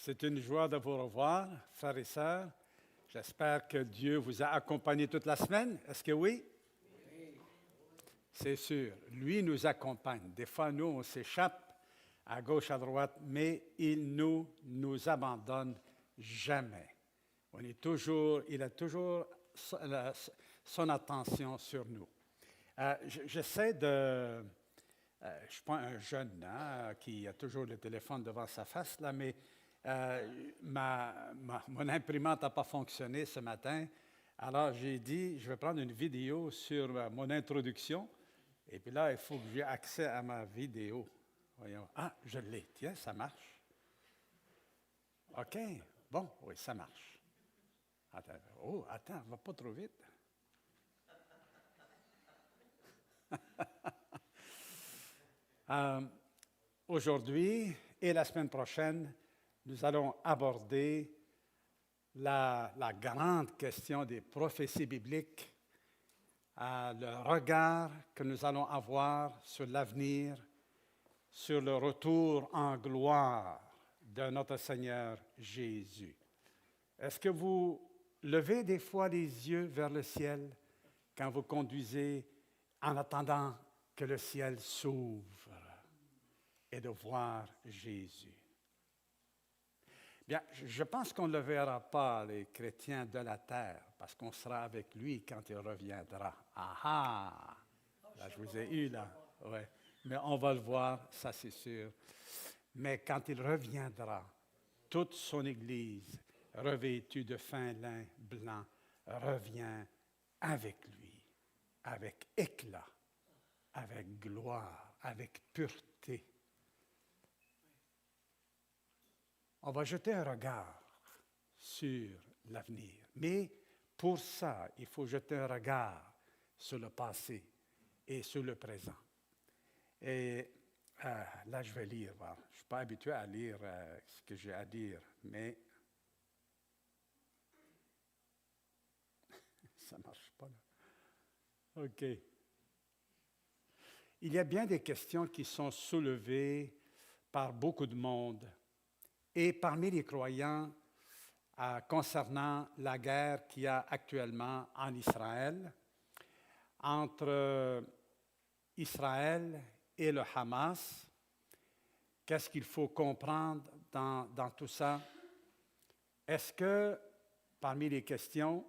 C'est une joie de vous revoir, frères et sœurs. J'espère que Dieu vous a accompagné toute la semaine. Est-ce que oui? Oui. C'est sûr. Lui nous accompagne. Des fois, nous, on s'échappe à gauche, à droite, mais il nous abandonne jamais. Il a toujours son attention sur nous. J'essaie de... je ne suis pas un jeune qui a toujours le téléphone devant sa face, là, mais mon imprimante n'a pas fonctionné ce matin. Alors, j'ai dit, je vais prendre une vidéo sur mon introduction. Et puis là, il faut que j'ai accès à ma vidéo. Voyons. Ah, je l'ai. Tiens, ça marche. OK. Bon, oui, ça marche. Attends, va pas trop vite. Aujourd'hui et la semaine prochaine, nous allons aborder la grande question des prophéties bibliques, le regard que nous allons avoir sur l'avenir, sur le retour en gloire de notre Seigneur Jésus. Est-ce que vous levez des fois les yeux vers le ciel quand vous conduisez en attendant que le ciel s'ouvre et de voir Jésus? Bien, je pense qu'on ne le verra pas, les chrétiens de la terre, parce qu'on sera avec lui quand il reviendra. Ah! Là, je vous ai eu, là. Ouais. Mais on va le voir, ça c'est sûr. Mais quand il reviendra, toute son Église, revêtue de fin lin blanc, revient avec lui, avec éclat, avec gloire, avec pureté. On va jeter un regard sur l'avenir. Mais pour ça, il faut jeter un regard sur le passé et sur le présent. Et là, je vais lire. Bon, je ne suis pas habitué à lire ce que j'ai à dire, mais ça ne marche pas là. OK. Il y a bien des questions qui sont soulevées par beaucoup de monde. Et parmi les croyants, concernant la guerre qu'il y a actuellement en Israël, entre Israël et le Hamas, qu'est-ce qu'il faut comprendre dans tout ça? Est-ce que, parmi les questions,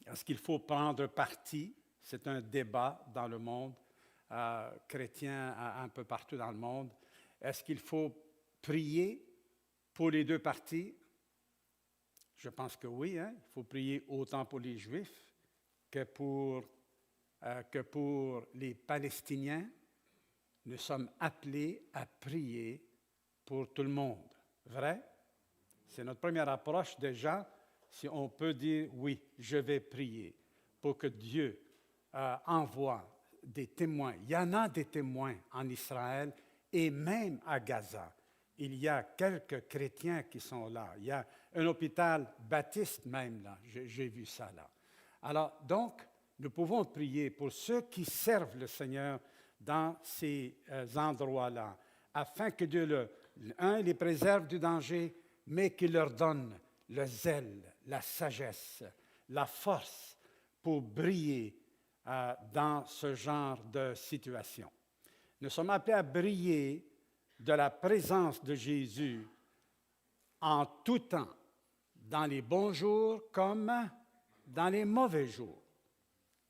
est-ce qu'il faut prendre parti? C'est un débat dans le monde chrétien, un peu partout dans le monde. Est-ce qu'il faut prier pour les deux parties? Je pense que oui. Il faut prier autant pour les Juifs que pour les Palestiniens. Nous sommes appelés à prier pour tout le monde. Vrai? C'est notre première approche déjà, si on peut dire oui, je vais prier pour que Dieu envoie des témoins. Il y en a des témoins en Israël et même à Gaza. Il y a quelques chrétiens qui sont là. Il y a un hôpital baptiste même là. J'ai vu ça là. Alors, donc, nous pouvons prier pour ceux qui servent le Seigneur dans ces endroits-là, afin que Dieu, les préserve du danger, mais qu'il leur donne le zèle, la sagesse, la force pour briller dans ce genre de situation. Nous sommes appelés à briller de la présence de Jésus en tout temps, dans les bons jours comme dans les mauvais jours.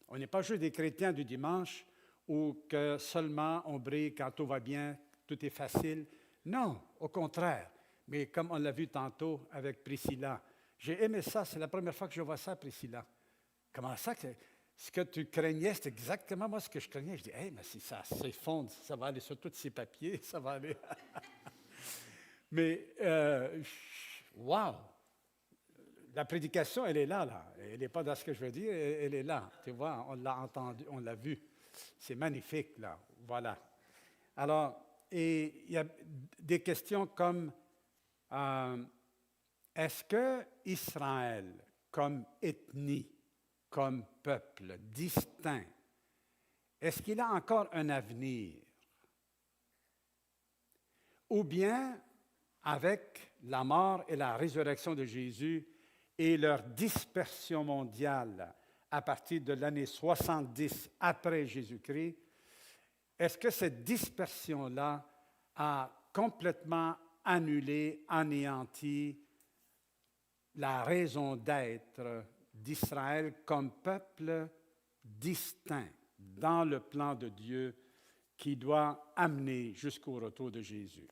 On n'est pas juste des chrétiens du dimanche où que seulement on brille quand tout va bien, tout est facile. Non, au contraire. Mais comme on l'a vu tantôt avec Priscilla, j'ai aimé ça, c'est la première fois que je vois ça, Priscilla. Comment ça? Ce que tu craignais, c'est exactement moi ce que je craignais. Je dis, hey, mais si ça s'effondre, ça va aller sur tous ces papiers, ça va aller. Mais, wow! La prédication, elle est là. Elle n'est pas dans ce que je veux dire, elle est là. Tu vois, on l'a entendu, on l'a vu. C'est magnifique, là. Voilà. Alors, et il y a des questions comme, est-ce que Israël, comme ethnie, comme peuple distinct, est-ce qu'il a encore un avenir? Ou bien avec la mort et la résurrection de Jésus et leur dispersion mondiale à partir de l'année 70 après Jésus-Christ, est-ce que cette dispersion-là a complètement annulé, anéanti la raison d'être d'Israël comme peuple distinct dans le plan de Dieu qui doit amener jusqu'au retour de Jésus?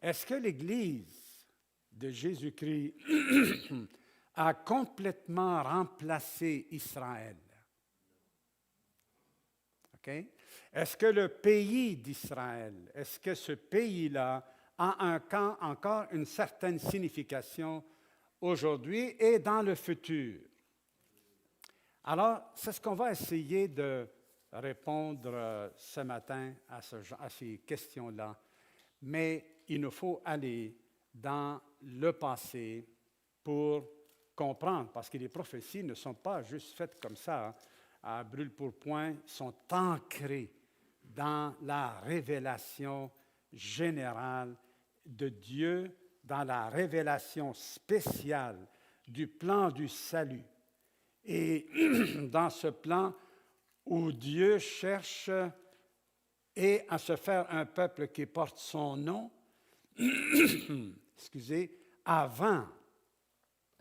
Est-ce que l'Église de Jésus-Christ a complètement remplacé Israël? Okay? Est-ce que le pays d'Israël, est-ce que ce pays-là a encore une certaine signification aujourd'hui et dans le futur? Alors, c'est ce qu'on va essayer de répondre ce matin à ces questions-là. Mais il nous faut aller dans le passé pour comprendre, parce que les prophéties ne sont pas juste faites comme ça, à brûle-pourpoint, sont ancrées dans la révélation générale de Dieu, dans la révélation spéciale du plan du salut. Et dans ce plan où Dieu cherche et à se faire un peuple qui porte son nom, excusez, avant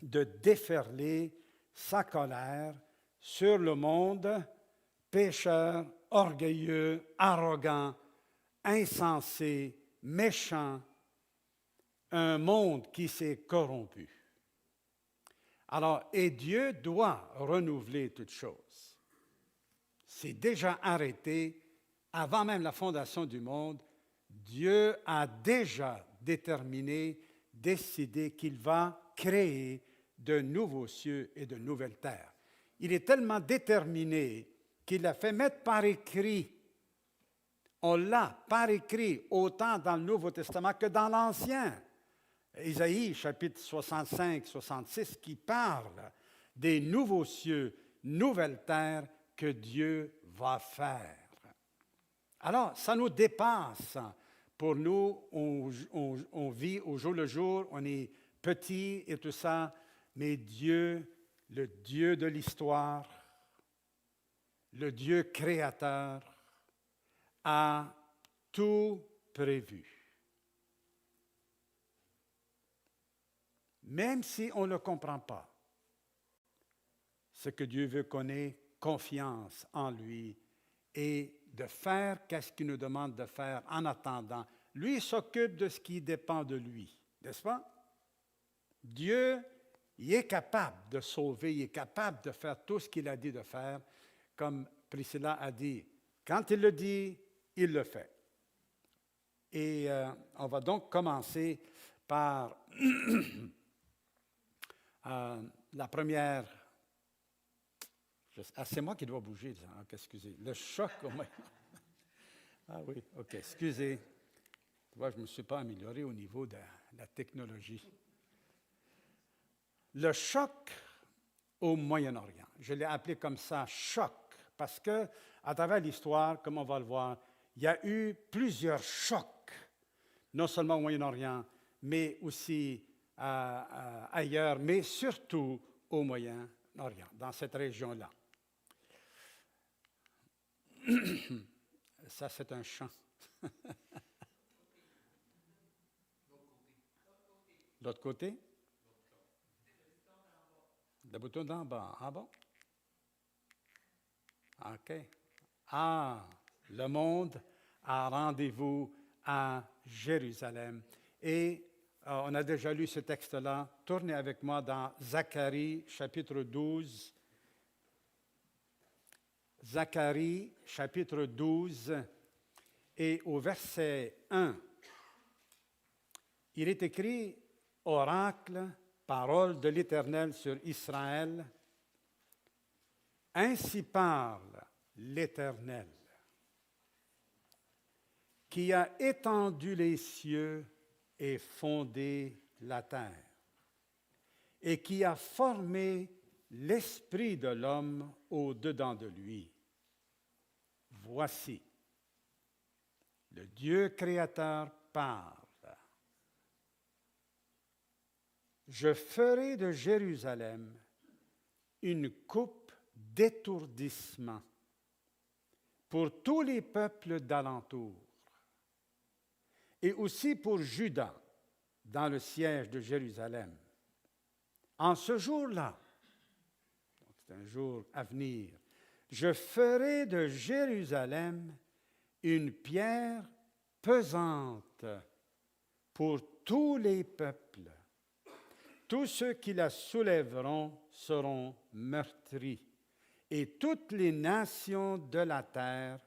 de déferler sa colère sur le monde pécheur, orgueilleux, arrogant, insensé, méchant, un monde qui s'est corrompu. Alors, et Dieu doit renouveler toutes choses. C'est déjà arrêté avant même la fondation du monde. Dieu a déjà déterminé, décidé qu'il va créer de nouveaux cieux et de nouvelles terres. Il est tellement déterminé qu'il l'a fait mettre par écrit. On l'a par écrit autant dans le Nouveau Testament que dans l'Ancien. Isaïe, chapitre 65, 66, qui parle des nouveaux cieux, nouvelles terres que Dieu va faire. Alors, ça nous dépasse. Pour nous, on vit au jour le jour, on est petit et tout ça, mais Dieu, le Dieu de l'histoire, le Dieu créateur, a tout prévu. Même si on ne le comprend pas, ce que Dieu veut qu'on ait confiance en lui et de faire qu'est-ce qu'il nous demande de faire en attendant. Lui s'occupe de ce qui dépend de lui, n'est-ce pas? Dieu, il est capable de sauver, il est capable de faire tout ce qu'il a dit de faire, comme Priscilla a dit. Quand il le dit, il le fait. Et on va donc commencer par la première. C'est moi qui dois bouger, hein, excusez. Le choc au moins. Ah oui, OK, excusez. Tu vois, je ne me suis pas amélioré au niveau de la technologie. Le choc au Moyen-Orient. Je l'ai appelé comme ça, choc, parce que à travers l'histoire, comme on va le voir, il y a eu plusieurs chocs, non seulement au Moyen-Orient, mais aussi ailleurs, mais surtout au Moyen-Orient, dans cette région-là. Ça, c'est un chant. L'autre côté? Le bouton d'en bas. Ah bon? OK. Ah, le monde a rendez-vous à Jérusalem. Et on a déjà lu ce texte-là. Tournez avec moi dans Zacharie, chapitre 12. Zacharie, chapitre 12, et au verset 1, il est écrit « Oracle, parole de l'Éternel sur Israël. Ainsi parle l'Éternel, qui a étendu les cieux et fondé la terre, et qui a formé l'esprit de l'homme au-dedans de lui. Voici, le Dieu créateur parle. je ferai de Jérusalem une coupe d'étourdissement pour tous les peuples d'alentour, et aussi pour Juda, dans le siège de Jérusalem. En ce jour-là, c'est un jour à venir, je ferai de Jérusalem une pierre pesante pour tous les peuples. Tous ceux qui la soulèveront seront meurtris, et toutes les nations de la terre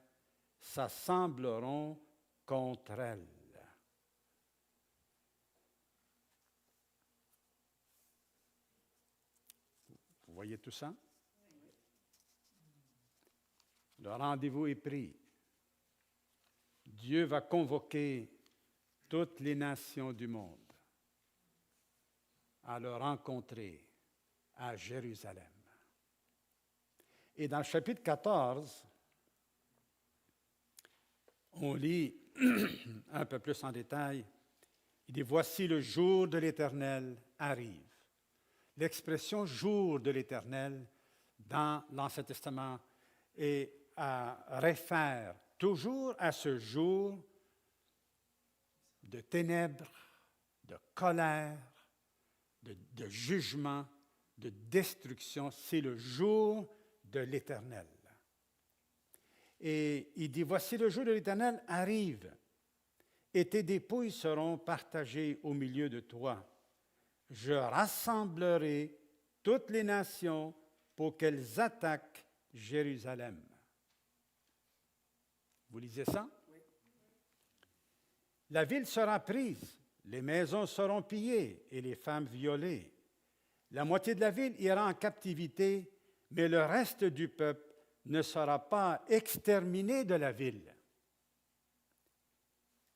s'assembleront contre elle. Vous voyez tout ça? Le rendez-vous est pris. Dieu va convoquer toutes les nations du monde à le rencontrer à Jérusalem. Et dans le chapitre 14, on lit un peu plus en détail, il dit « Voici le jour de l'Éternel arrive ». L'expression « jour de l'Éternel » dans l'Ancien Testament réfère toujours à ce jour de ténèbres, de colère, de jugement, de destruction. C'est le jour de l'Éternel. Et il dit, voici le jour de l'Éternel arrive, et tes dépouilles seront partagées au milieu de toi. Je rassemblerai toutes les nations pour qu'elles attaquent Jérusalem. Vous lisez ça? Oui. La ville sera prise, les maisons seront pillées et les femmes violées. La moitié de la ville ira en captivité, mais le reste du peuple ne sera pas exterminé de la ville.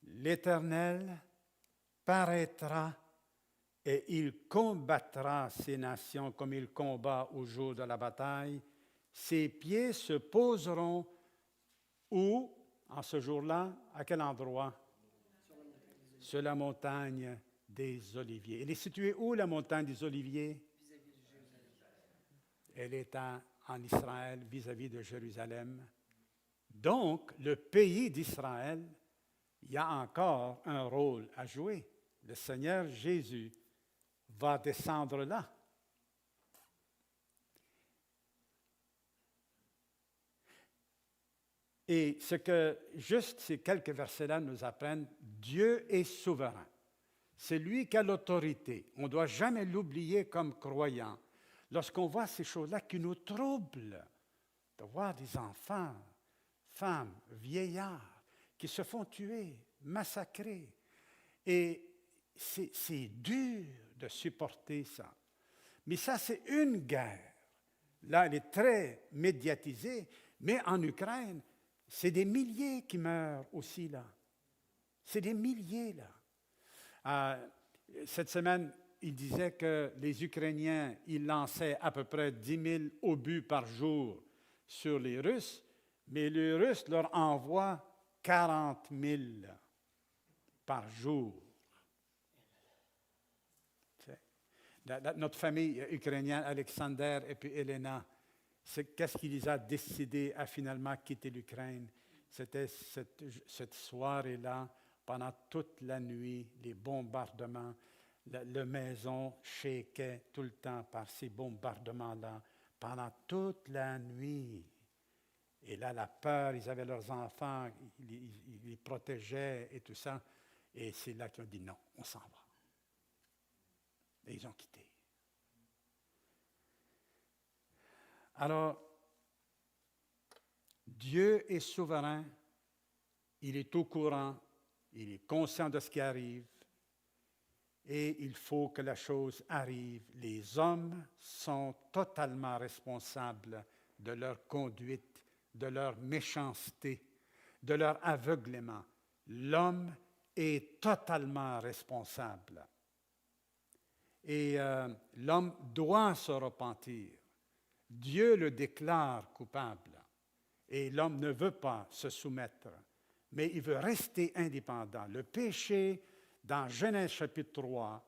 L'Éternel paraîtra et il combattra ces nations comme il combat au jour de la bataille. Ses pieds se poseront où, en ce jour-là, à quel endroit? Sur la montagne des Oliviers. Elle est située où, la montagne des Oliviers? Elle est en Israël, vis-à-vis de Jérusalem. Donc, le pays d'Israël, il y a encore un rôle à jouer. Le Seigneur Jésus va descendre là. Et ce que juste ces quelques versets-là nous apprennent, Dieu est souverain. C'est lui qui a l'autorité. On ne doit jamais l'oublier comme croyant. Lorsqu'on voit ces choses-là qui nous troublent, de voir des enfants, femmes, vieillards, qui se font tuer, massacrer. Et c'est dur de supporter ça. Mais ça, c'est une guerre. Là, elle est très médiatisée, mais en Ukraine, c'est des milliers qui meurent aussi là. C'est des milliers là. Cette semaine, il disait que les Ukrainiens, ils lançaient à peu près 10 000 obus par jour sur les Russes, mais les Russes leur envoient 40 000 par jour. Notre famille ukrainienne, Alexander et puis Elena, qu'est-ce qui les a décidés à finalement quitter l'Ukraine? C'était cette soirée-là, pendant toute la nuit, les bombardements, la maison shakeait tout le temps par ces bombardements-là, pendant toute la nuit. Et là, la peur, ils avaient leurs enfants, ils les protégeaient et tout ça. Et c'est là qu'ils ont dit non, on s'en va. Et ils ont quitté. Alors, Dieu est souverain, il est au courant, il est conscient de ce qui arrive, et il faut que la chose arrive. Les hommes sont totalement responsables de leur conduite, de leur méchanceté, de leur aveuglement. L'homme est totalement responsable. Et l'homme doit se repentir. Dieu le déclare coupable. Et l'homme ne veut pas se soumettre, mais il veut rester indépendant. Le péché, dans Genèse chapitre 3,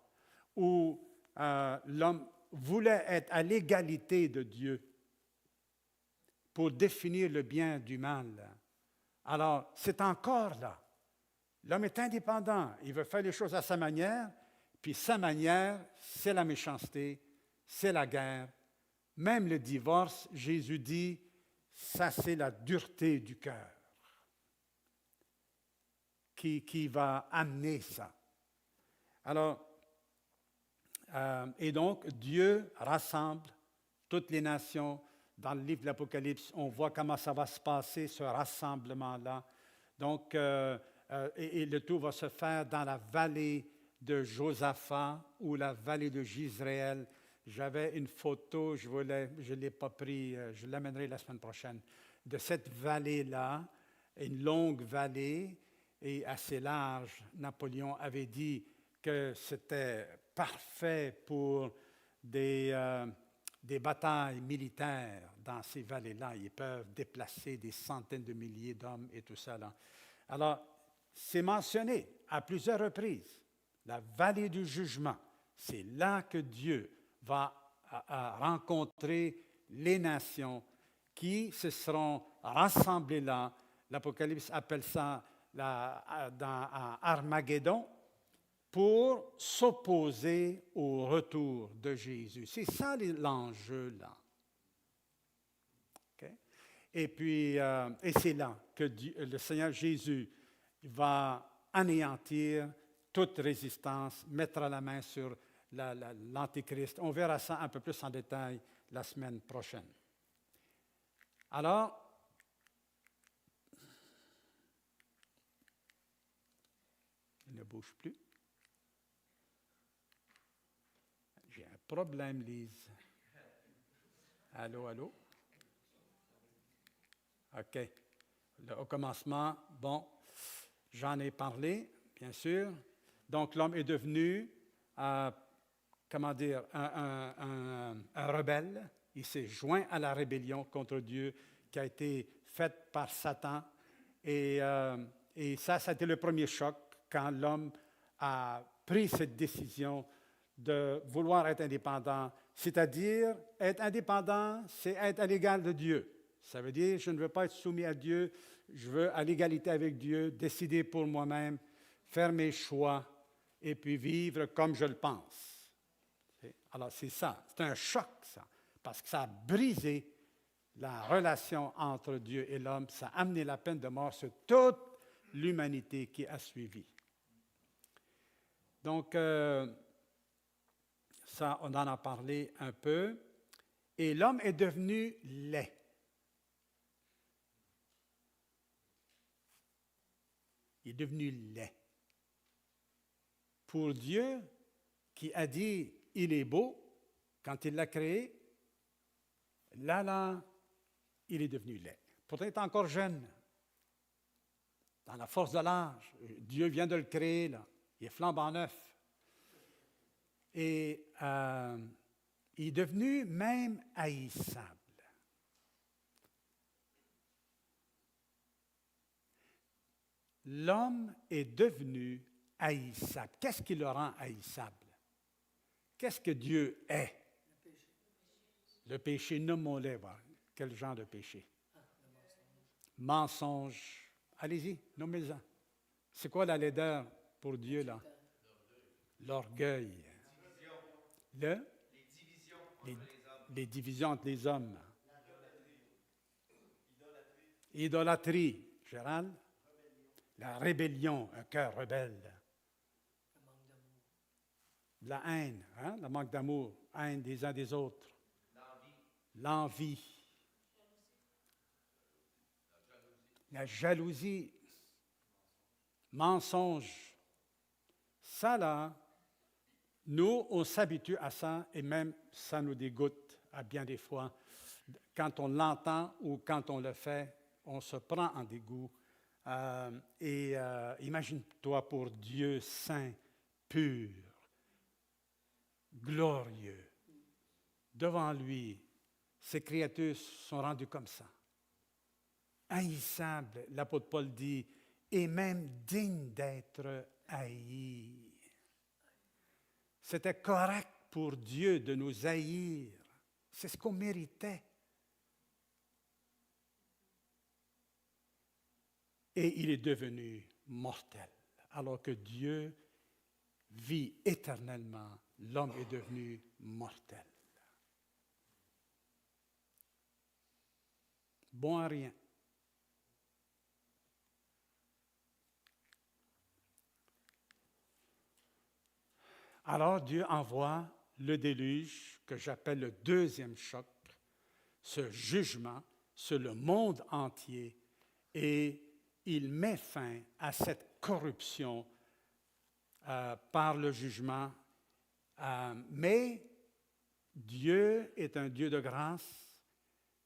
où l'homme voulait être à l'égalité de Dieu pour définir le bien du mal. Alors, c'est encore là. L'homme est indépendant, il veut faire les choses à sa manière, puis sa manière, c'est la méchanceté, c'est la guerre. Même le divorce, Jésus dit, ça c'est la dureté du cœur qui va amener ça. Alors, et donc, Dieu rassemble toutes les nations. Dans le livre de l'Apocalypse, on voit comment ça va se passer, ce rassemblement-là. Donc, et le tout va se faire dans la vallée de Josaphat ou la vallée de Jizréel. J'avais une photo, je ne l'ai pas pris, je l'amènerai la semaine prochaine, de cette vallée-là, une longue vallée et assez large. Napoléon avait dit que c'était parfait pour des batailles militaires dans ces vallées-là. Ils peuvent déplacer des centaines de milliers d'hommes et tout ça. Là. Alors, c'est mentionné à plusieurs reprises. La vallée du jugement, c'est là que Dieu va rencontrer les nations qui se seront rassemblées là. L'Apocalypse appelle ça dans Armageddon, pour s'opposer au retour de Jésus. C'est ça l'enjeu là. Okay? Et puis, et c'est là que le Seigneur Jésus va anéantir toute résistance, mettre la main sur l'Antéchrist. On verra ça un peu plus en détail la semaine prochaine. Alors, il ne bouge plus. J'ai un problème, Lise. Allô, allô? OK. Au commencement, bon, j'en ai parlé, bien sûr. Donc, l'homme est devenu, comment dire, un rebelle. Il s'est joint à la rébellion contre Dieu qui a été faite par Satan. Et ça a été le premier choc quand l'homme a pris cette décision de vouloir être indépendant. C'est-à-dire, être indépendant, c'est être à l'égal de Dieu. Ça veut dire, je ne veux pas être soumis à Dieu, je veux à l'égalité avec Dieu, décider pour moi-même, faire mes choix et puis vivre comme je le pense. Alors, c'est ça. C'est un choc, ça, parce que ça a brisé la relation entre Dieu et l'homme. Ça a amené la peine de mort sur toute l'humanité qui a suivi. Donc, ça, on en a parlé un peu. Et l'homme est devenu laid. Il est devenu laid. Pour Dieu, qui a dit « il est beau », quand il l'a créé, là, il est devenu laid. Pourtant, il est encore jeune. Dans la force de l'âge. Dieu vient de le créer, là. Il est flambant neuf. Et il est devenu même haïssable. L'homme est devenu haïssable. Qu'est-ce qui le rend haïssable? Qu'est-ce que Dieu est? Le péché, nommons-le. Quel genre de péché? Mensonge. Allez-y, nommez-en. C'est quoi la laideur pour Dieu, là? L'orgueil. Les divisions entre les hommes. Idolâtrie. Gérald? La rébellion, un cœur rebelle. La haine, hein? Le manque d'amour, haine des uns des autres. L'envie. La jalousie. Mensonge. Ça, là, nous, on s'habitue à ça et même ça nous dégoûte à bien des fois. Quand on l'entend ou quand on le fait, on se prend en dégoût. Imagine-toi pour Dieu saint, pur, glorieux. Devant lui, ces créatures sont rendues comme ça. Haïssables, l'apôtre Paul dit, et même dignes d'être haïs. C'était correct pour Dieu de nous haïr. C'est ce qu'on méritait. Et il est devenu mortel. Alors que Dieu vit éternellement, l'homme est devenu mortel. Bon à rien. Alors Dieu envoie le déluge, que j'appelle le deuxième choc, ce jugement sur le monde entier, et il met fin à cette corruption par le jugement. Mais Dieu est un Dieu de grâce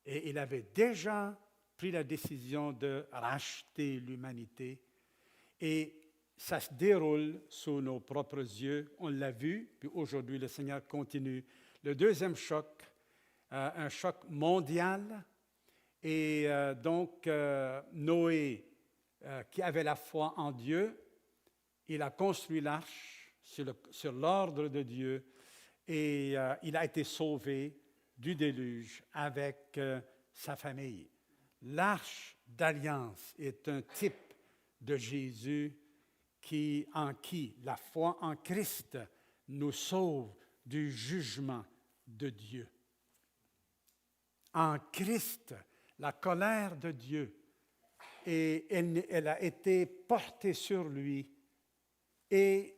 et il avait déjà pris la décision de racheter l'humanité. Et ça se déroule sous nos propres yeux. On l'a vu, puis aujourd'hui le Seigneur continue. Le deuxième choc, un choc mondial. Et donc Noé, qui avait la foi en Dieu, il a construit l'arche sur l'ordre de Dieu et il a été sauvé du déluge avec sa famille. L'arche d'alliance est un type de Jésus en qui la foi en Christ nous sauve du jugement de Dieu. En Christ, la colère de Dieu, et elle a été portée sur lui et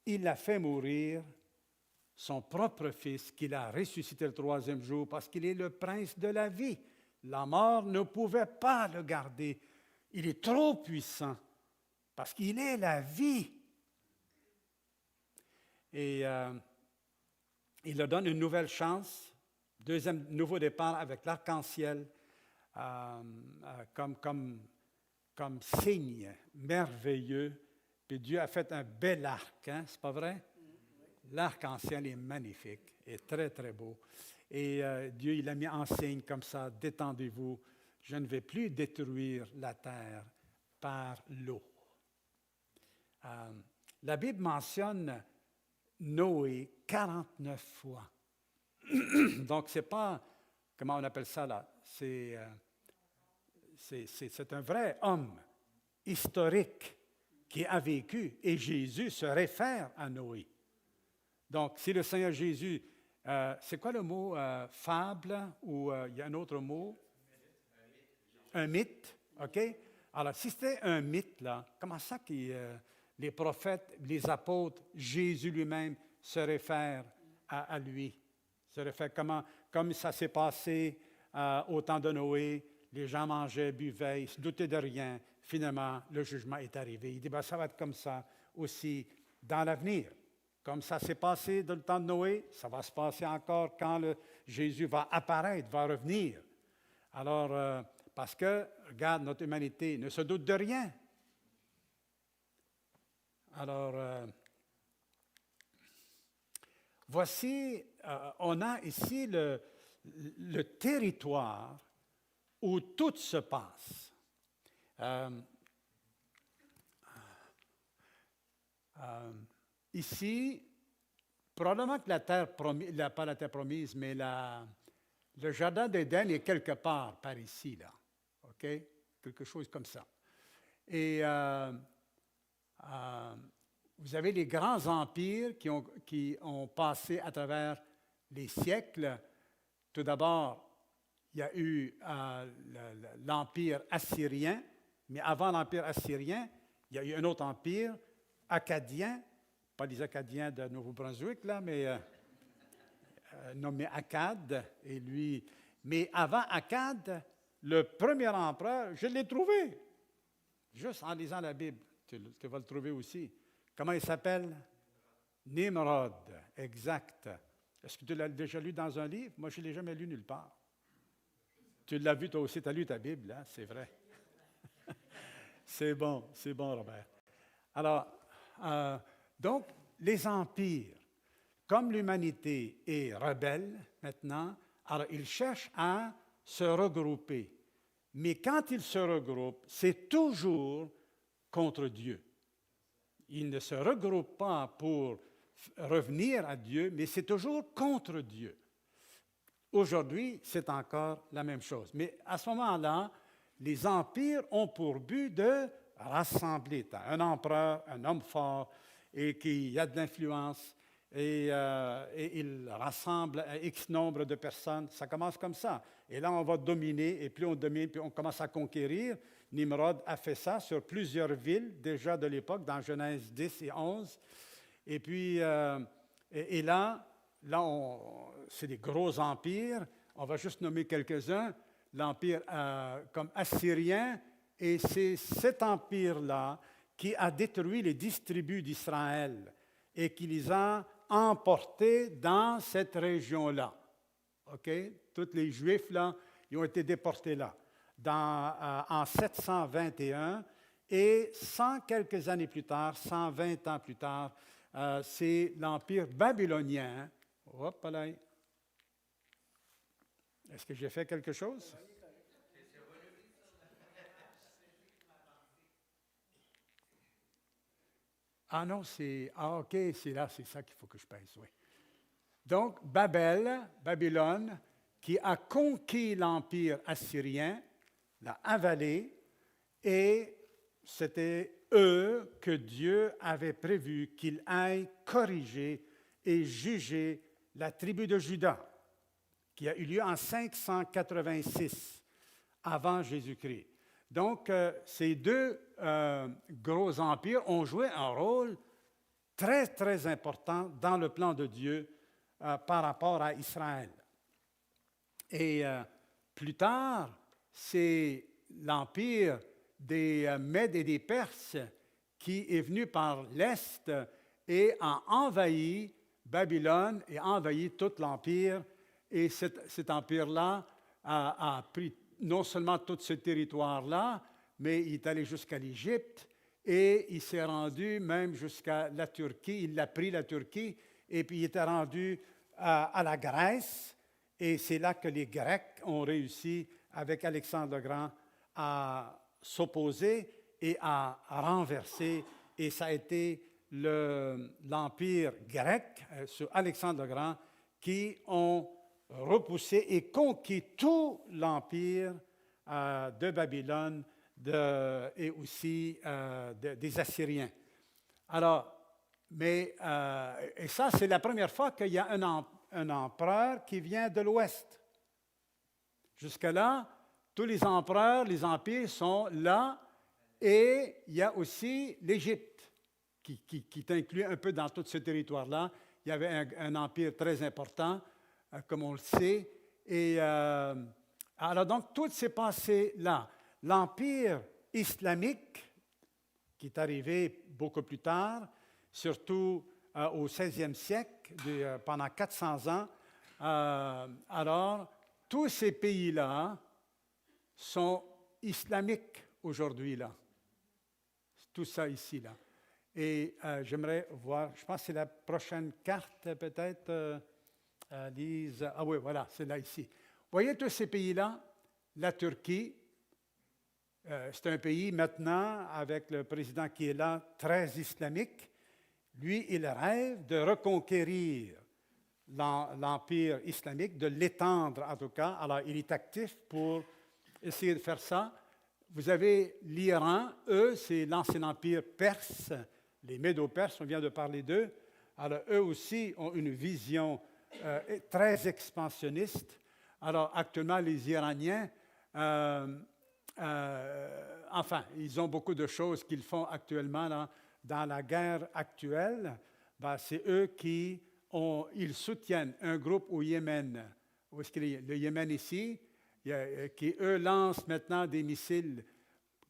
il a fait mourir son propre fils qu'il a ressuscité le troisième jour parce qu'il est le prince de la vie. La mort ne pouvait pas le garder. Il est trop puissant parce qu'il est la vie. Et il leur donne une nouvelle chance, deuxième nouveau départ avec l'arc-en-ciel comme signe merveilleux. Puis Dieu a fait un bel arc, hein? C'est pas vrai? L'arc-en-ciel est magnifique, est très, très beau. Et Dieu, il l'a mis en signe comme ça, détendez-vous, je ne vais plus détruire la terre par l'eau. La Bible mentionne Noé 49 fois. Donc, ce n'est pas, comment on appelle ça là, c'est un vrai homme historique qui a vécu, et Jésus se réfère à Noé. Donc, si le Seigneur Jésus, c'est quoi le mot fable, ou il y a un autre mot? Un mythe, OK? Alors, si c'était un mythe, là, comment ça que les prophètes, les apôtres, Jésus lui-même se réfèrent à lui? Se réfèrent comme ça s'est passé au temps de Noé, les gens mangeaient, buvaient, ils ne se doutaient de rien. Finalement, le jugement est arrivé. Il dit, ça va être comme ça aussi dans l'avenir. Comme ça s'est passé dans le temps de Noé, ça va se passer encore quand Jésus va apparaître, va revenir. Alors, parce que, regarde, notre humanité ne se doute de rien. Alors, voici, on a ici le territoire où tout se passe. Ici, probablement que la terre promise, pas la terre promise, mais le jardin d'Éden est quelque part par ici, là. OK? Quelque chose comme ça. Et vous avez les grands empires qui ont passé à travers les siècles. Tout d'abord, il y a eu l'empire assyrien, mais avant l'empire assyrien, il y a eu un autre empire, acadien, pas les Acadiens de Nouveau-Brunswick, là, mais nommé Akkad, et lui. Mais avant Akkad, le premier empereur, je l'ai trouvé, juste en lisant la Bible, tu vas le trouver aussi. Comment il s'appelle? Nimrod, exact. Est-ce que tu l'as déjà lu dans un livre? Moi, je ne l'ai jamais lu nulle part. Tu l'as vu toi aussi, tu as lu ta Bible, hein? C'est vrai. C'est bon, Robert. Alors, donc, les empires, comme l'humanité est rebelle maintenant, alors ils cherchent à se regrouper. Mais quand ils se regroupent, c'est toujours contre Dieu. Ils ne se regroupent pas pour revenir à Dieu, mais c'est toujours contre Dieu. Aujourd'hui, c'est encore la même chose. Mais à ce moment-là, les empires ont pour but de rassembler. Tu as un empereur, un homme fort, et qui a de l'influence, et il rassemble X nombre de personnes. Ça commence comme ça. Et là, on va dominer, et plus on domine, plus on commence à conquérir. Nimrod a fait ça sur plusieurs villes, déjà de l'époque, dans Genèse 10 et 11. Et puis, et là c'est des gros empires. On va juste nommer quelques-uns. L'empire comme assyrien, et c'est cet empire-là qui a détruit les 10 tribus d'Israël et qui les a emportés dans cette région-là. OK? Tous les Juifs, là, ils ont été déportés là, en 721, et 100 quelques années plus tard, 120 ans plus tard, c'est l'Empire babylonien. Hop là. Est-ce que j'ai fait quelque chose? Ah non, OK, c'est là, c'est ça qu'il faut que je pèse, oui. Donc, Babylone, qui a conquis l'Empire assyrien, l'a avalé, et c'était eux que Dieu avait prévu qu'il aille corriger et juger la tribu de Juda, qui a eu lieu en 586 avant Jésus-Christ. Donc, ces deux gros empires ont joué un rôle très, très important dans le plan de Dieu par rapport à Israël. Et plus tard, c'est l'empire des Mèdes et des Perses qui est venu par l'Est et a envahi Babylone et a envahi tout l'empire. Et cet empire-là a pris non seulement tout ce territoire-là, mais il est allé jusqu'à l'Égypte et il s'est rendu même jusqu'à la Turquie. Il a pris la Turquie et puis il était rendu à la Grèce. Et c'est là que les Grecs ont réussi, avec Alexandre le Grand, à s'opposer et à renverser. Et ça a été l'empire grec, sur Alexandre le Grand, qui ont repoussé et conquis tout l'empire de Babylone et aussi des Assyriens. Alors, et ça, c'est la première fois qu'il y a un empereur qui vient de l'Ouest. Jusque-là, tous les empereurs, les empires sont là, et il y a aussi l'Égypte, qui est inclus un peu dans tout ce territoire-là. Il y avait un empire très important, comme on le sait. Et alors donc, tout s'est passé là. L'empire islamique, qui est arrivé beaucoup plus tard, surtout au 16e siècle, pendant 400 ans. Alors, tous ces pays-là sont islamiques aujourd'hui, là. Tout ça ici, là. Et j'aimerais voir, je pense que c'est la prochaine carte, peut-être, Lise. Ah oui, voilà, c'est là, ici. Vous voyez tous ces pays-là? La Turquie, c'est un pays maintenant, avec le président qui est là, très islamique. Lui, il rêve de reconquérir l'empire islamique, de l'étendre en tout cas. Alors, il est actif pour essayer de faire ça. Vous avez l'Iran, eux, c'est l'ancien empire perse, les Médo-Perses, on vient de parler d'eux. Alors, eux aussi ont une vision très expansionniste. Alors, actuellement, les Iraniens, enfin, ils ont beaucoup de choses qu'ils font actuellement là, dans la guerre actuelle. Ben, c'est eux ils soutiennent un groupe au Yémen, où est-ce qu'il est? Le Yémen ici, qui, eux, lancent maintenant des missiles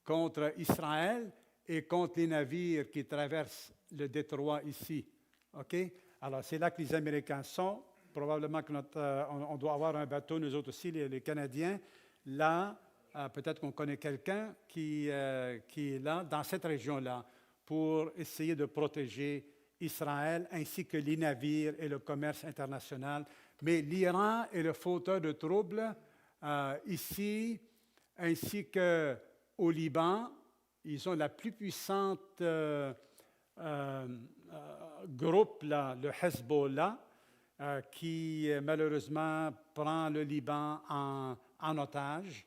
contre Israël et contre les navires qui traversent le détroit ici. OK? Alors, c'est là que les Américains sont. Probablement qu'on doit avoir un bateau, nous autres aussi, les Canadiens. Là, peut-être qu'on connaît quelqu'un qui est là, dans cette région-là, pour essayer de protéger Israël, ainsi que les navires et le commerce international. Mais l'Iran est le fauteur de troubles ici, ainsi qu'au Liban. Ils ont la plus puissante groupe, là, le Hezbollah, qui malheureusement prend le Liban en otage.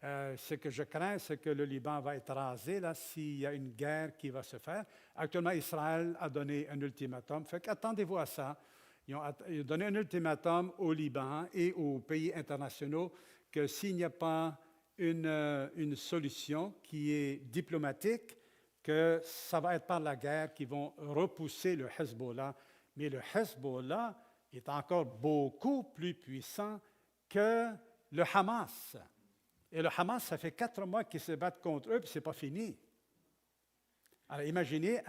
Ce que je crains, c'est que le Liban va être rasé là s'il y a une guerre qui va se faire. Actuellement, Israël a donné un ultimatum. Fait qu'attendez-vous à ça. Ils ont donné un ultimatum au Liban et aux pays internationaux que s'il n'y a pas une solution qui est diplomatique, que ça va être par la guerre qu'ils vont repousser le Hezbollah. Mais le Hezbollah est encore beaucoup plus puissant que le Hamas. Et le Hamas, ça fait 4 mois qu'ils se battent contre eux, puis ce n'est pas fini. Alors imaginez,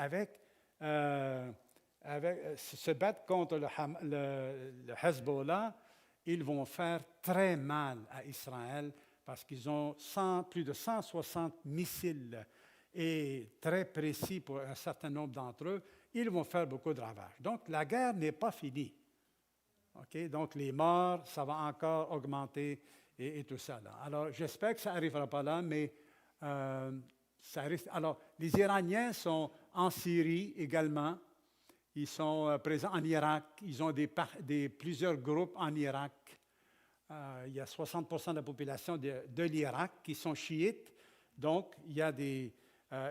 se battre contre le Hezbollah, ils vont faire très mal à Israël parce qu'ils ont plus de 160 missiles et très précis pour un certain nombre d'entre eux. Ils vont faire beaucoup de ravages. Donc la guerre n'est pas finie. Okay? Donc les morts, ça va encore augmenter. Et tout ça. Là. Alors, j'espère que ça n'arrivera pas là, mais ça risque. Alors, les Iraniens sont en Syrie également. Ils sont présents en Irak. Ils ont plusieurs groupes en Irak. Il y a 60% de la population de l'Irak qui sont chiites. Donc, il y a des...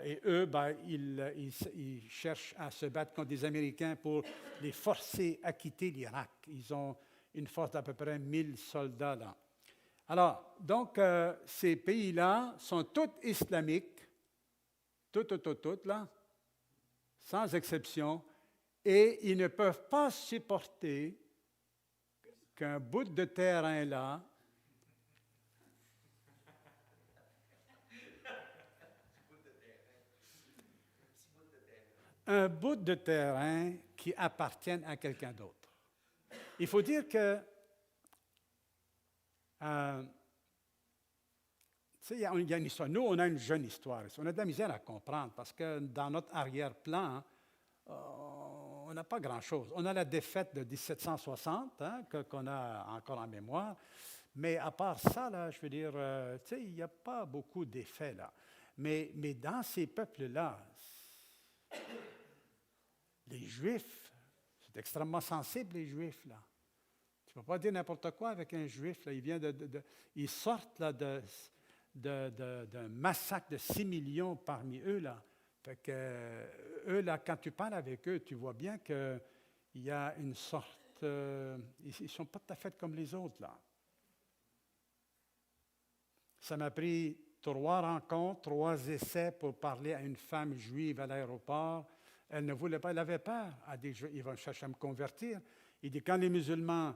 et eux, ils cherchent à se battre contre des Américains pour les forcer à quitter l'Irak. Ils ont une force d'à peu près 1000 soldats là. Alors, donc, ces pays-là sont tous islamiques, toutes, là, sans exception, et ils ne peuvent pas supporter qu'un bout de terrain, là, un bout de terrain qui appartienne à quelqu'un d'autre. Il faut dire que il y a une histoire. Nous, on a une jeune histoire. On a de la misère à comprendre parce que dans notre arrière-plan, on n'a pas grand-chose. On a la défaite de 1760 qu'on a encore en mémoire, mais à part ça, là, je veux dire, il n'y a pas beaucoup d'effets là. Mais dans ces peuples-là, les Juifs, c'est extrêmement sensible, les Juifs, là. Tu ne peux pas dire n'importe quoi avec un Juif. Là. Ils sortent là, d'un massacre de 6 millions parmi eux. Là. Fait que, eux, là, quand tu parles avec eux, tu vois bien qu'il y a une sorte... ils ne sont pas tout à fait comme les autres. Là. Ça m'a pris 3 rencontres, 3 essais pour parler à une femme juive à l'aéroport. Elle ne voulait pas, elle avait peur. Elle dit, ils vont chercher à me convertir. Il dit, quand les musulmans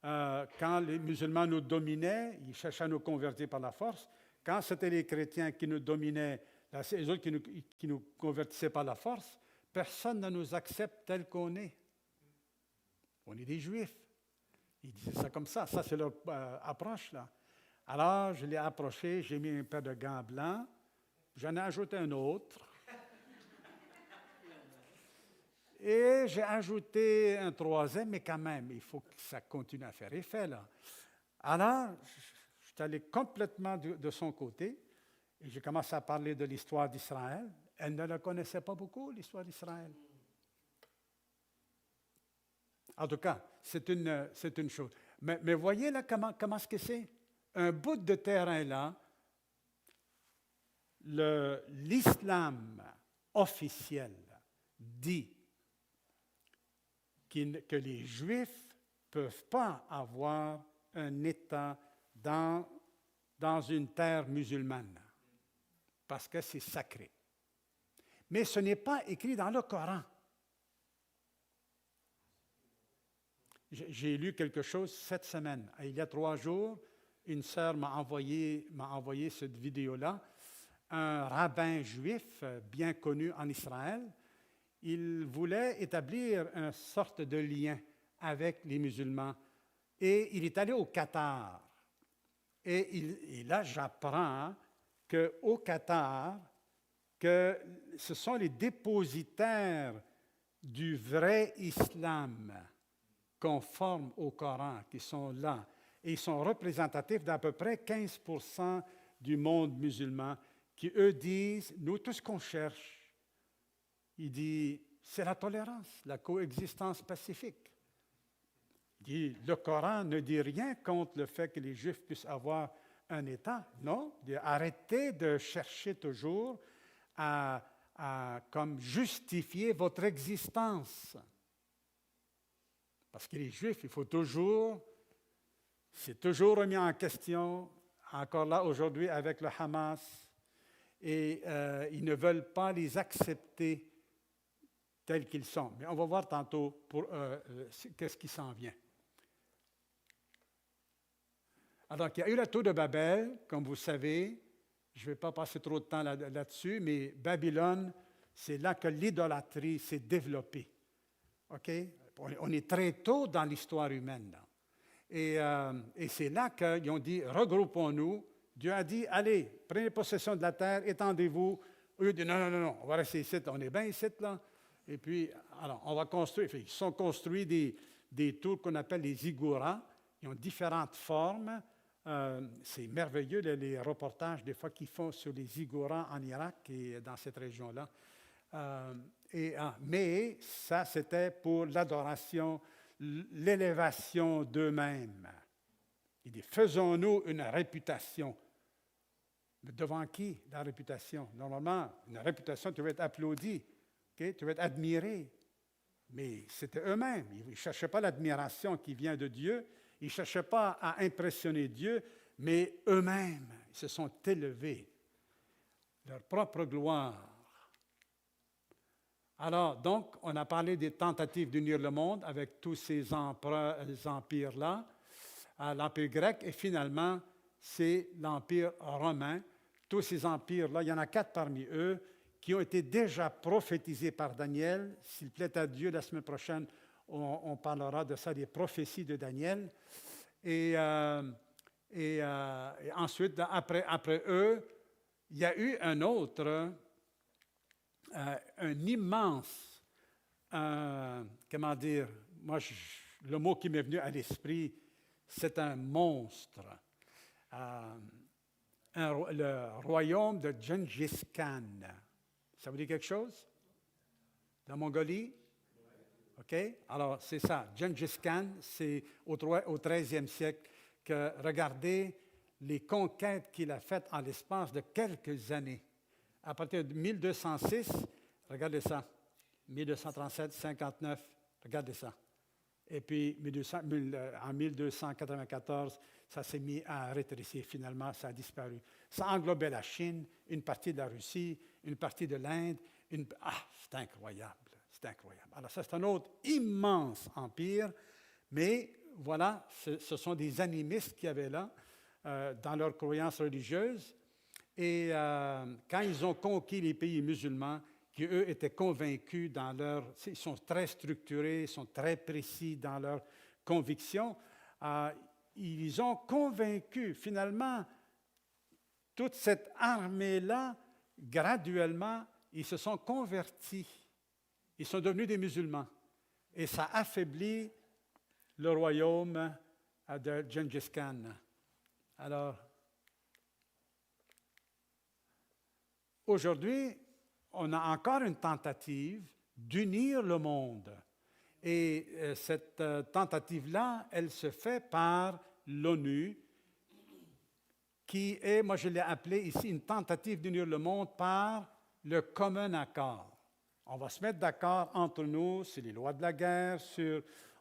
nous dominaient, ils cherchaient à nous convertir par la force. Quand c'était les chrétiens qui nous dominaient, c'est eux autres qui nous convertissaient par la force, personne ne nous accepte tel qu'on est. On est des Juifs. Ils disaient ça comme ça. Ça, c'est leur approche, là. Alors, je l'ai approché, j'ai mis un paire de gants blancs, j'en ai ajouté un autre. Et j'ai ajouté un 3e, mais quand même, il faut que ça continue à faire effet, là. Alors, je suis allé complètement de son côté et j'ai commencé à parler de l'histoire d'Israël. Elle ne la connaissait pas beaucoup, l'histoire d'Israël. En tout cas, c'est une chose. Mais voyez là comment est-ce que c'est? Un bout de terrain là, l'islam officiel dit que les Juifs ne peuvent pas avoir un État dans une terre musulmane, parce que c'est sacré. Mais ce n'est pas écrit dans le Coran. J'ai lu quelque chose cette semaine. Il y a 3 jours, une sœur m'a envoyé cette vidéo-là. Un rabbin juif bien connu en Israël, il voulait établir une sorte de lien avec les musulmans. Et il est allé au Qatar. Et là, j'apprends qu'au Qatar, que ce sont les dépositaires du vrai islam conformes au Coran qui sont là. Et ils sont représentatifs d'à peu près 15% du monde musulman qui, eux, disent, nous, tout ce qu'on cherche, il dit, c'est la tolérance, la coexistence pacifique. Le Coran ne dit rien contre le fait que les Juifs puissent avoir un État, non. Arrêtez de chercher toujours à comme justifier votre existence. Parce que les Juifs, c'est toujours remis en question, encore là aujourd'hui avec le Hamas, et ils ne veulent pas les accepter tels qu'ils sont. Mais on va voir tantôt qu'est-ce qui s'en vient. Alors, il y a eu la tour de Babel, comme vous savez. Je ne vais pas passer trop de temps là-dessus, mais Babylone, c'est là que l'idolâtrie s'est développée. OK? On est très tôt dans l'histoire humaine, là. Et c'est là qu'ils ont dit, regroupons-nous. Dieu a dit, allez, prenez possession de la terre, étendez-vous. Eux ont dit, non, on va rester ici, on est bien ici, là. Et puis, alors, on va construire. Ils sont construits des tours qu'on appelle les ziggourats. Ils ont différentes formes. C'est merveilleux, les reportages des fois qu'ils font sur les ziggourats en Irak et dans cette région-là. Mais ça, c'était pour l'adoration, l'élévation d'eux-mêmes. Il dit, faisons-nous une réputation. Mais devant qui, la réputation? Normalement, une réputation, tu vas être applaudi, okay? Tu vas être admiré. Mais c'était eux-mêmes. Ils ne cherchaient pas l'admiration qui vient de Dieu. Ils ne cherchaient pas à impressionner Dieu, mais eux-mêmes, ils se sont élevés. Leur propre gloire. Alors, donc, on a parlé des tentatives d'unir le monde avec tous ces empires-là, l'Empire grec, et finalement, c'est l'Empire romain. Tous ces empires-là, il y en a 4 parmi eux qui ont été déjà prophétisés par Daniel. S'il plaît à Dieu, la semaine prochaine, on parlera de ça, des prophéties de Daniel. Et ensuite, après eux, il y a eu un autre, un immense, comment dire, le mot qui m'est venu à l'esprit, c'est un monstre. Le royaume de Gengis Khan. Ça vous dit quelque chose? La Mongolie? OK? Alors, c'est ça. Gengis Khan, c'est au XIIIe siècle que, regardez les conquêtes qu'il a faites en l'espace de quelques années. À partir de 1206, regardez ça. 1237, 59, regardez ça. Et puis, en 1294, ça s'est mis à rétrécir. Finalement, ça a disparu. Ça englobait la Chine, une partie de la Russie, une partie de l'Inde. C'est incroyable. C'est incroyable. Alors, ça, c'est un autre immense empire. Mais voilà, ce sont des animistes qu'il y avait là, dans leurs croyances religieuses. Et quand ils ont conquis les pays musulmans, qui, eux, étaient convaincus dans leur... Ils sont très structurés, ils sont très précis dans leurs convictions. Ils ont convaincu, finalement, toute cette armée-là, graduellement, ils se sont convertis. Ils sont devenus des musulmans. Et ça affaiblit le royaume de Gengis Khan. Alors, aujourd'hui, on a encore une tentative d'unir le monde. Et cette tentative-là, elle se fait par l'ONU, qui est, moi je l'ai appelée ici, une tentative d'unir le monde par le commun accord. On va se mettre d'accord entre nous sur les lois de la guerre,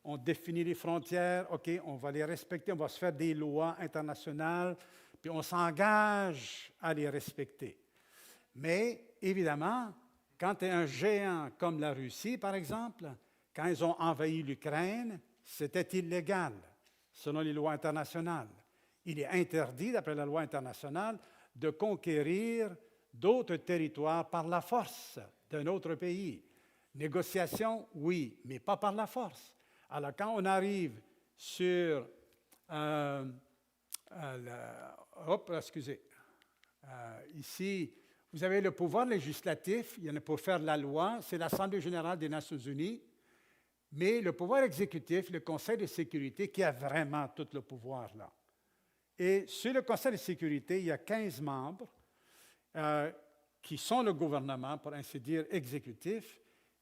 on définit les frontières, OK, on va les respecter, on va se faire des lois internationales, puis on s'engage à les respecter. Mais, évidemment, quand tu es un géant comme la Russie, par exemple, quand ils ont envahi l'Ukraine, c'était illégal, selon les lois internationales. Il est interdit, d'après la loi internationale, de conquérir d'autres territoires par la force d'un autre pays. Négociation, oui, mais pas par la force. Alors, quand on arrive sur... ici, vous avez le pouvoir législatif, il y en a pour faire la loi, c'est l'Assemblée générale des Nations unies, mais le pouvoir exécutif, le Conseil de sécurité, qui a vraiment tout le pouvoir là. Et sur le Conseil de sécurité, il y a 15 membres qui sont le gouvernement, pour ainsi dire, exécutif.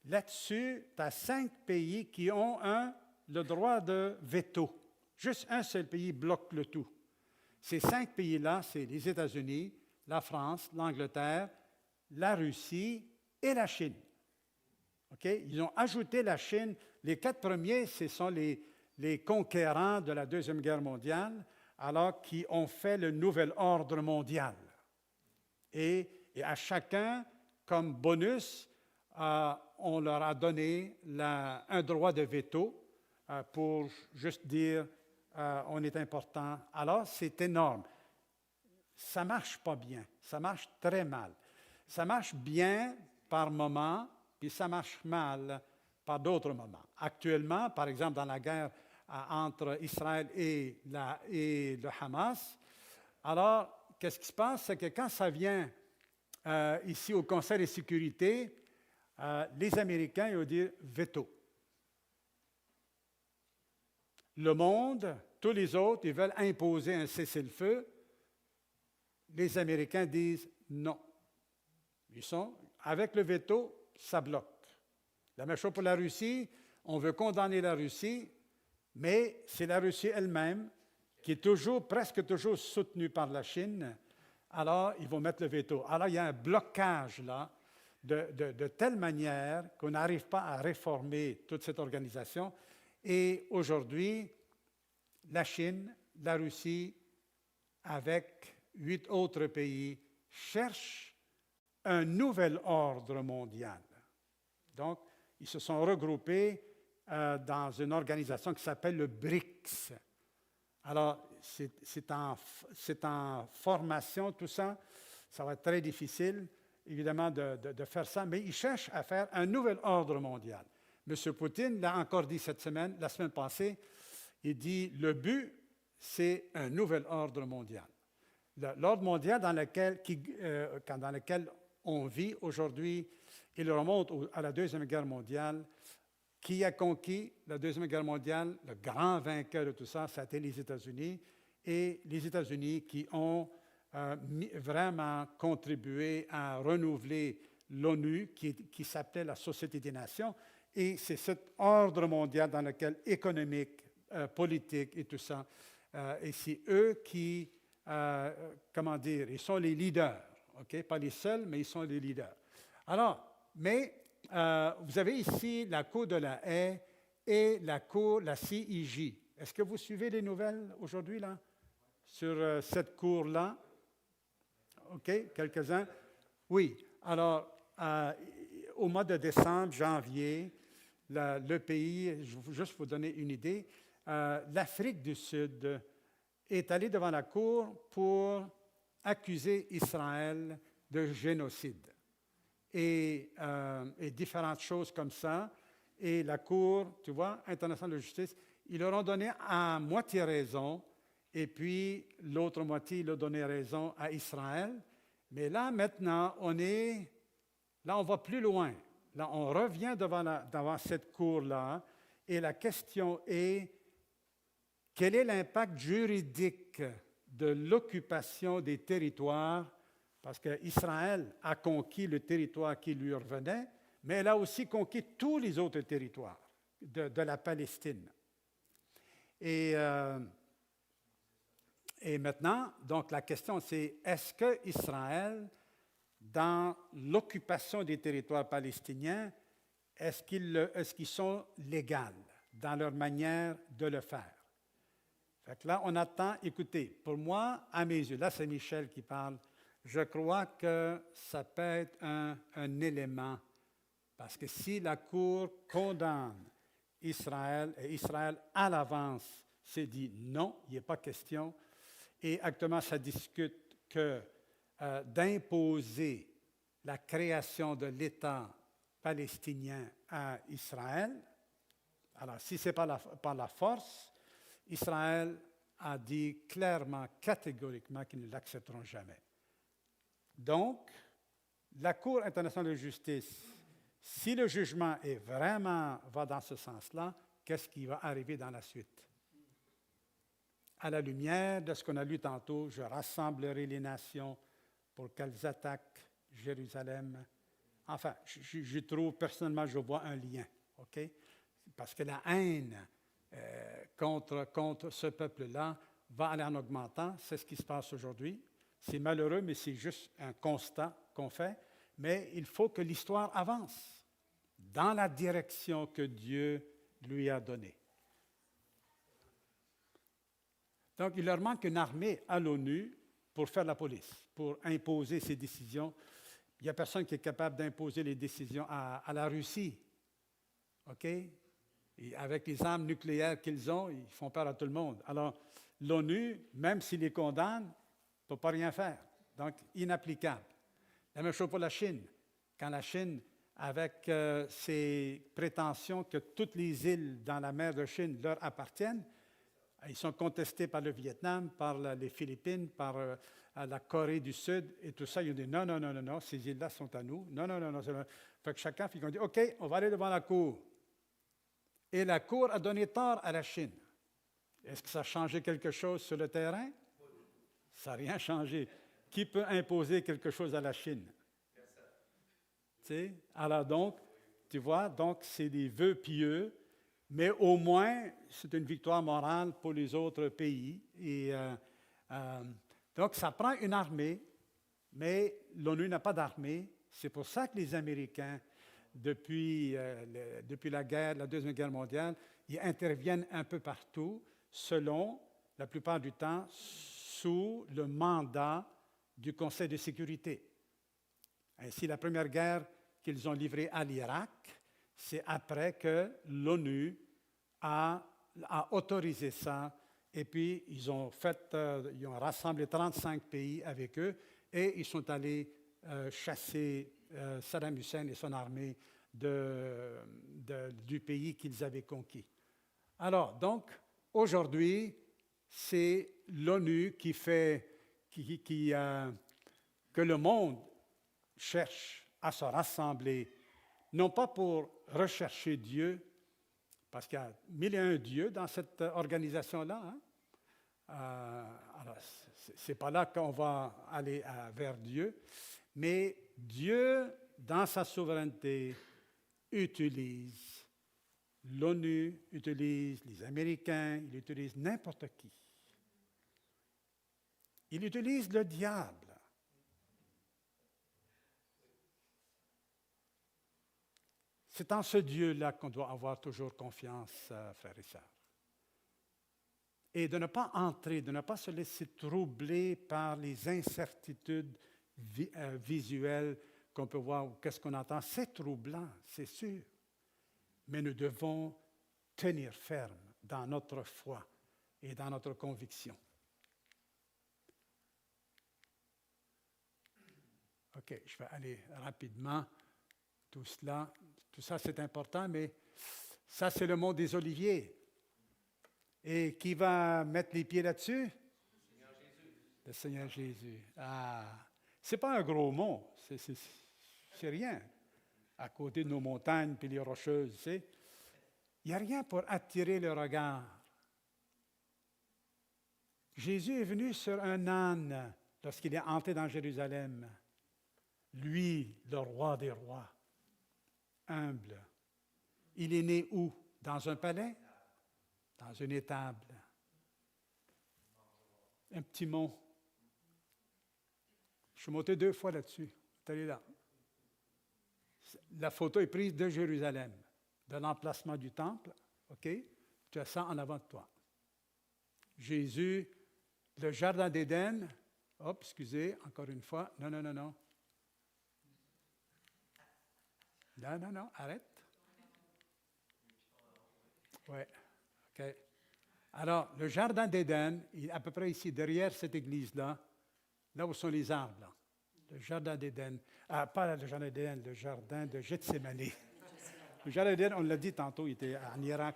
là-dessus, tu as 5 pays qui ont le droit de veto. Juste un seul pays bloque le tout. Ces 5 pays-là, c'est les États-Unis, la France, l'Angleterre, la Russie et la Chine. Okay? Ils ont ajouté la Chine. Les 4 premiers, ce sont les conquérants de la Deuxième Guerre mondiale, alors qui ont fait le nouvel ordre mondial. Et à chacun, comme bonus, on leur a donné un droit de veto pour juste dire on est important. Alors, c'est énorme. Ça ne marche pas bien. Ça marche très mal. Ça marche bien par moment, puis ça marche mal par d'autres moments. Actuellement, par exemple, dans la guerre entre Israël et le Hamas, alors, qu'est-ce qui se passe? C'est que quand ça vient ici au Conseil de sécurité, les Américains, ils vont dire veto. Le monde, tous les autres, ils veulent imposer un cessez-le-feu. Les Américains disent non. Ils sont, avec le veto, ça bloque. La même chose pour la Russie. On veut condamner la Russie, mais c'est la Russie elle-même qui est presque toujours soutenue par la Chine. Alors, ils vont mettre le veto. Alors, il y a un blocage là, de telle manière qu'on n'arrive pas à réformer toute cette organisation. Et aujourd'hui, la Chine, la Russie, avec 8 autres pays, cherchent un nouvel ordre mondial. Donc, ils se sont regroupés dans une organisation qui s'appelle le BRICS. Alors, c'est en formation, tout ça. Ça va être très difficile, évidemment, de faire ça, mais ils cherchent à faire un nouvel ordre mondial. M. Poutine l'a encore dit la semaine passée, il dit le but, c'est un nouvel ordre mondial. L'ordre mondial dans lequel on vit aujourd'hui, il remonte à la Deuxième Guerre mondiale. Qui a conquis la Deuxième Guerre mondiale? Le grand vainqueur de tout ça, ça a été les États-Unis. Et les États-Unis qui ont vraiment contribué à renouveler l'ONU, qui s'appelait la Société des Nations. Et c'est cet ordre mondial dans lequel économique, politique et tout ça, et c'est eux qui, ils sont les leaders. Okay? Pas les seuls, mais ils sont les leaders. Alors, vous avez ici la Cour de la Haye et la CIJ. Est-ce que vous suivez les nouvelles aujourd'hui, là, sur cette cour-là? OK, quelques-uns? Oui. Alors, au mois de décembre, janvier, le pays, juste vous donner une idée, l'Afrique du Sud est allée devant la Cour pour accuser Israël de génocide. Et différentes choses comme ça. Et la Cour, tu vois, internationale de justice, ils leur ont donné à moitié raison, et puis l'autre moitié, ils leur ont donné raison à Israël. Mais là, maintenant, on va plus loin. Là, on revient devant cette Cour-là, et la question est, quel est l'impact juridique de l'occupation des territoires? Parce qu'Israël a conquis le territoire qui lui revenait, mais elle a aussi conquis tous les autres territoires de la Palestine. Et maintenant, donc la question c'est, est-ce qu'Israël, dans l'occupation des territoires palestiniens, est-ce qu'ils sont légaux dans leur manière de le faire? Fait que là, on attend, écoutez, pour moi, à mes yeux, là c'est Michel qui parle, je crois que ça peut être un élément, parce que si la Cour condamne Israël, et Israël à l'avance s'est dit non, il n'y a pas question, et actuellement ça discute que d'imposer la création de l'État palestinien à Israël. Alors, si ce n'est pas par la force, Israël a dit clairement, catégoriquement qu'ils ne l'accepteront jamais. Donc, la Cour internationale de justice, si le jugement va dans ce sens-là, qu'est-ce qui va arriver dans la suite? À la lumière de ce qu'on a lu tantôt, je rassemblerai les nations pour qu'elles attaquent Jérusalem enfin, je trouve, personnellement, je vois un lien, OK? Parce que la haine contre ce peuple-là va aller en augmentant. C'est ce qui se passe aujourd'hui. C'est malheureux, mais c'est juste un constat qu'on fait. Mais il faut que l'histoire avance dans la direction que Dieu lui a donnée. Donc, il leur manque une armée à l'ONU pour faire la police, pour imposer ses décisions. Il n'y a personne qui est capable d'imposer les décisions à la Russie. OK? Et avec les armes nucléaires qu'ils ont, ils font peur à tout le monde. Alors, l'ONU, même s'il les condamne, ne peut pas rien faire. Donc, inapplicable. La même chose pour la Chine. Quand la Chine, avec ses prétentions que toutes les îles dans la mer de Chine leur appartiennent, ils sont contestés par le Vietnam, par les Philippines, par la Corée du Sud et tout ça. Ils ont dit non, non, non, non, non, ces îles-là sont à nous. Non, non, non, non. Fait que chacun fait qu'on dit OK, on va aller devant la Cour. Et la Cour a donné tort à la Chine. Est-ce que ça a changé quelque chose sur le terrain? Ça n'a rien changé. Qui peut imposer quelque chose à la Chine? Tu sais? Alors donc, tu vois, donc c'est des vœux pieux, mais au moins, c'est une victoire morale pour les autres pays. Et donc, ça prend une armée, mais l'ONU n'a pas d'armée. C'est pour ça que les Américains, depuis la Deuxième Guerre mondiale, ils interviennent un peu partout, selon, la plupart du temps, sous le mandat du Conseil de sécurité. Ainsi, la première guerre qu'ils ont livrée à l'Irak, c'est après que l'ONU a autorisé ça. Et puis, ils ont rassemblé 35 pays avec eux et ils sont allés chasser Saddam Hussein et son armée du pays qu'ils avaient conquis. Alors, donc, aujourd'hui, c'est l'ONU que le monde cherche à se rassembler, non pas pour rechercher Dieu, parce qu'il y a 1001 dieux dans cette organisation-là. Hein? Alors, ce n'est pas là qu'on va aller vers Dieu, mais Dieu, dans sa souveraineté, utilise l'ONU, utilise les Américains, il utilise n'importe qui. Il utilise le diable. C'est en ce Dieu-là qu'on doit avoir toujours confiance, frères et sœurs. Et de ne pas entrer, de ne pas se laisser troubler par les incertitudes visuelles qu'on peut voir ou qu'est-ce qu'on entend. C'est troublant, c'est sûr. Mais nous devons tenir ferme dans notre foi et dans notre conviction. OK, je vais aller rapidement. Tout ça, c'est important, mais ça, c'est le mont des Oliviers. Et qui va mettre les pieds là-dessus? Le Seigneur Jésus. Ah, c'est pas un gros mont, c'est rien. À côté de nos montagnes puis les rocheuses, tu sais. Il n'y a rien pour attirer le regard. Jésus est venu sur un âne lorsqu'il est entré dans Jérusalem. Lui, le roi des rois, humble. Il est né où? Dans un palais? Dans une étable. Un petit mont. Je suis monté 2 fois là-dessus. Tu allé là. La photo est prise de Jérusalem, de l'emplacement du temple. OK? Tu as ça en avant de toi. Jésus, le jardin d'Éden. Hop, excusez, encore une fois. Non, non, non, non. Non, non, non, arrête. Oui, OK. Alors, le jardin d'Éden, il est à peu près ici, derrière cette église-là, là où sont les arbres, là. Le jardin d'Éden. Pas le jardin d'Éden, le jardin de Gethsémane. Le jardin d'Éden, on l'a dit tantôt, il était en Irak.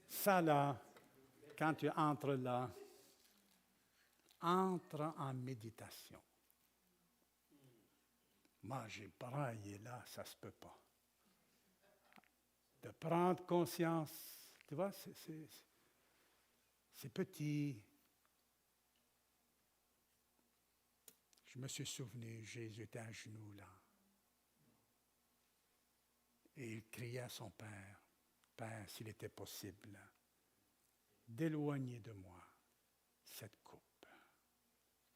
Ça, là, quand tu entres là, entre en méditation. Moi, j'ai braillé là, ça ne se peut pas. De prendre conscience, tu vois, c'est petit. je me suis souvenu, Jésus était à genoux là. Et il criait à son Père, Père, s'il était possible, d'éloigner de moi cette coupe.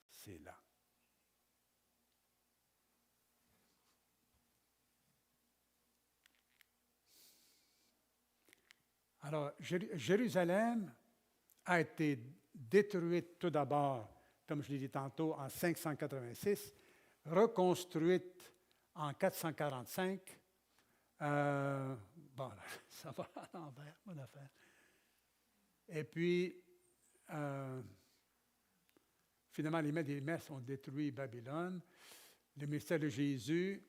C'est là. Alors, Jérusalem a été détruite tout d'abord, comme je l'ai dit tantôt, en 586, reconstruite en 445. Bon, ça va à l'envers, mon affaire. Et puis, finalement, les maîtres des messes ont détruit Babylone. Le mystère de Jésus,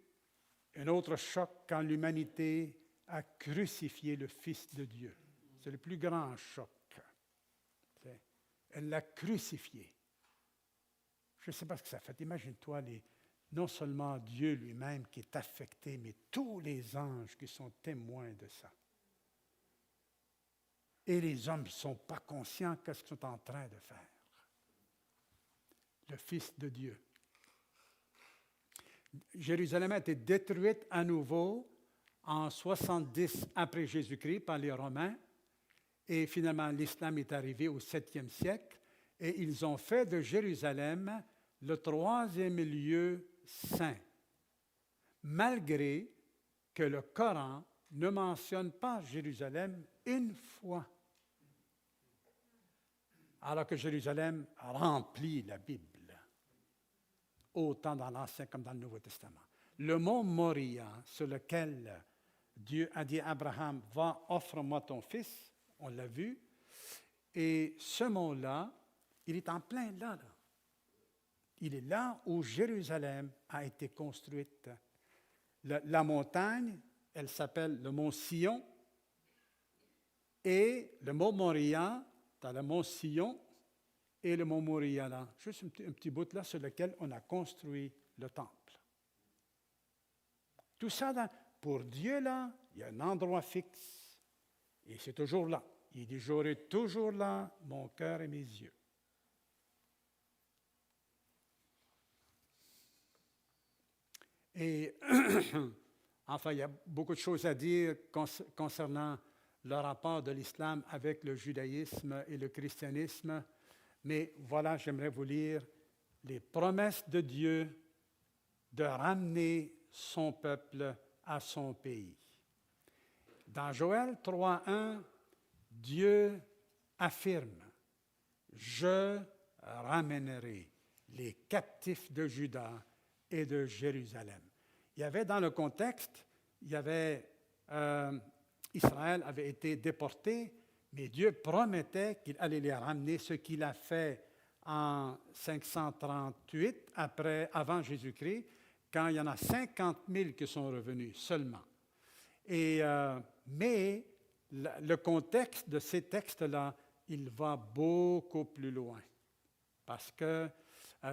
un autre choc quand l'humanité a crucifié le Fils de Dieu. C'est le plus grand choc. Elle l'a crucifié. Je ne sais pas ce que ça fait. Imagine-toi, non seulement Dieu lui-même qui est affecté, mais tous les anges qui sont témoins de ça. Et les hommes ne sont pas conscients de ce qu'ils sont en train de faire. Le Fils de Dieu. Jérusalem a été détruite à nouveau en 70 après Jésus-Christ par les Romains. Et finalement, l'islam est arrivé au 7e siècle. Et ils ont fait de Jérusalem le 3e lieu saint, malgré que le Coran ne mentionne pas Jérusalem une fois, alors que Jérusalem remplit la Bible, autant dans l'Ancien comme dans le Nouveau Testament. Le mont Moria, sur lequel Dieu a dit à Abraham, « Va, offre-moi ton fils », on l'a vu, et ce mont-là, il est en plein là. Il est là où Jérusalem a été construite. La montagne, elle s'appelle le mont Sion, et le mont Moria, dans le mont Sion, et le mont Moria là, juste un petit bout là sur lequel on a construit le temple. Tout ça, pour Dieu là, il y a un endroit fixe, et c'est toujours là. Il dit, j'aurai toujours là mon cœur et mes yeux. Et enfin, il y a beaucoup de choses à dire concernant le rapport de l'islam avec le judaïsme et le christianisme, mais voilà, j'aimerais vous lire les promesses de Dieu de ramener son peuple à son pays. Dans Joël 3:1, Dieu affirme, « Je ramènerai les captifs de Juda et de Jérusalem. » Il y avait dans le contexte, Israël avait été déporté, mais Dieu promettait qu'il allait les ramener, ce qu'il a fait en 538, avant Jésus-Christ, quand il y en a 50 000 qui sont revenus seulement. Mais le contexte de ces textes-là, il va beaucoup plus loin. Parce que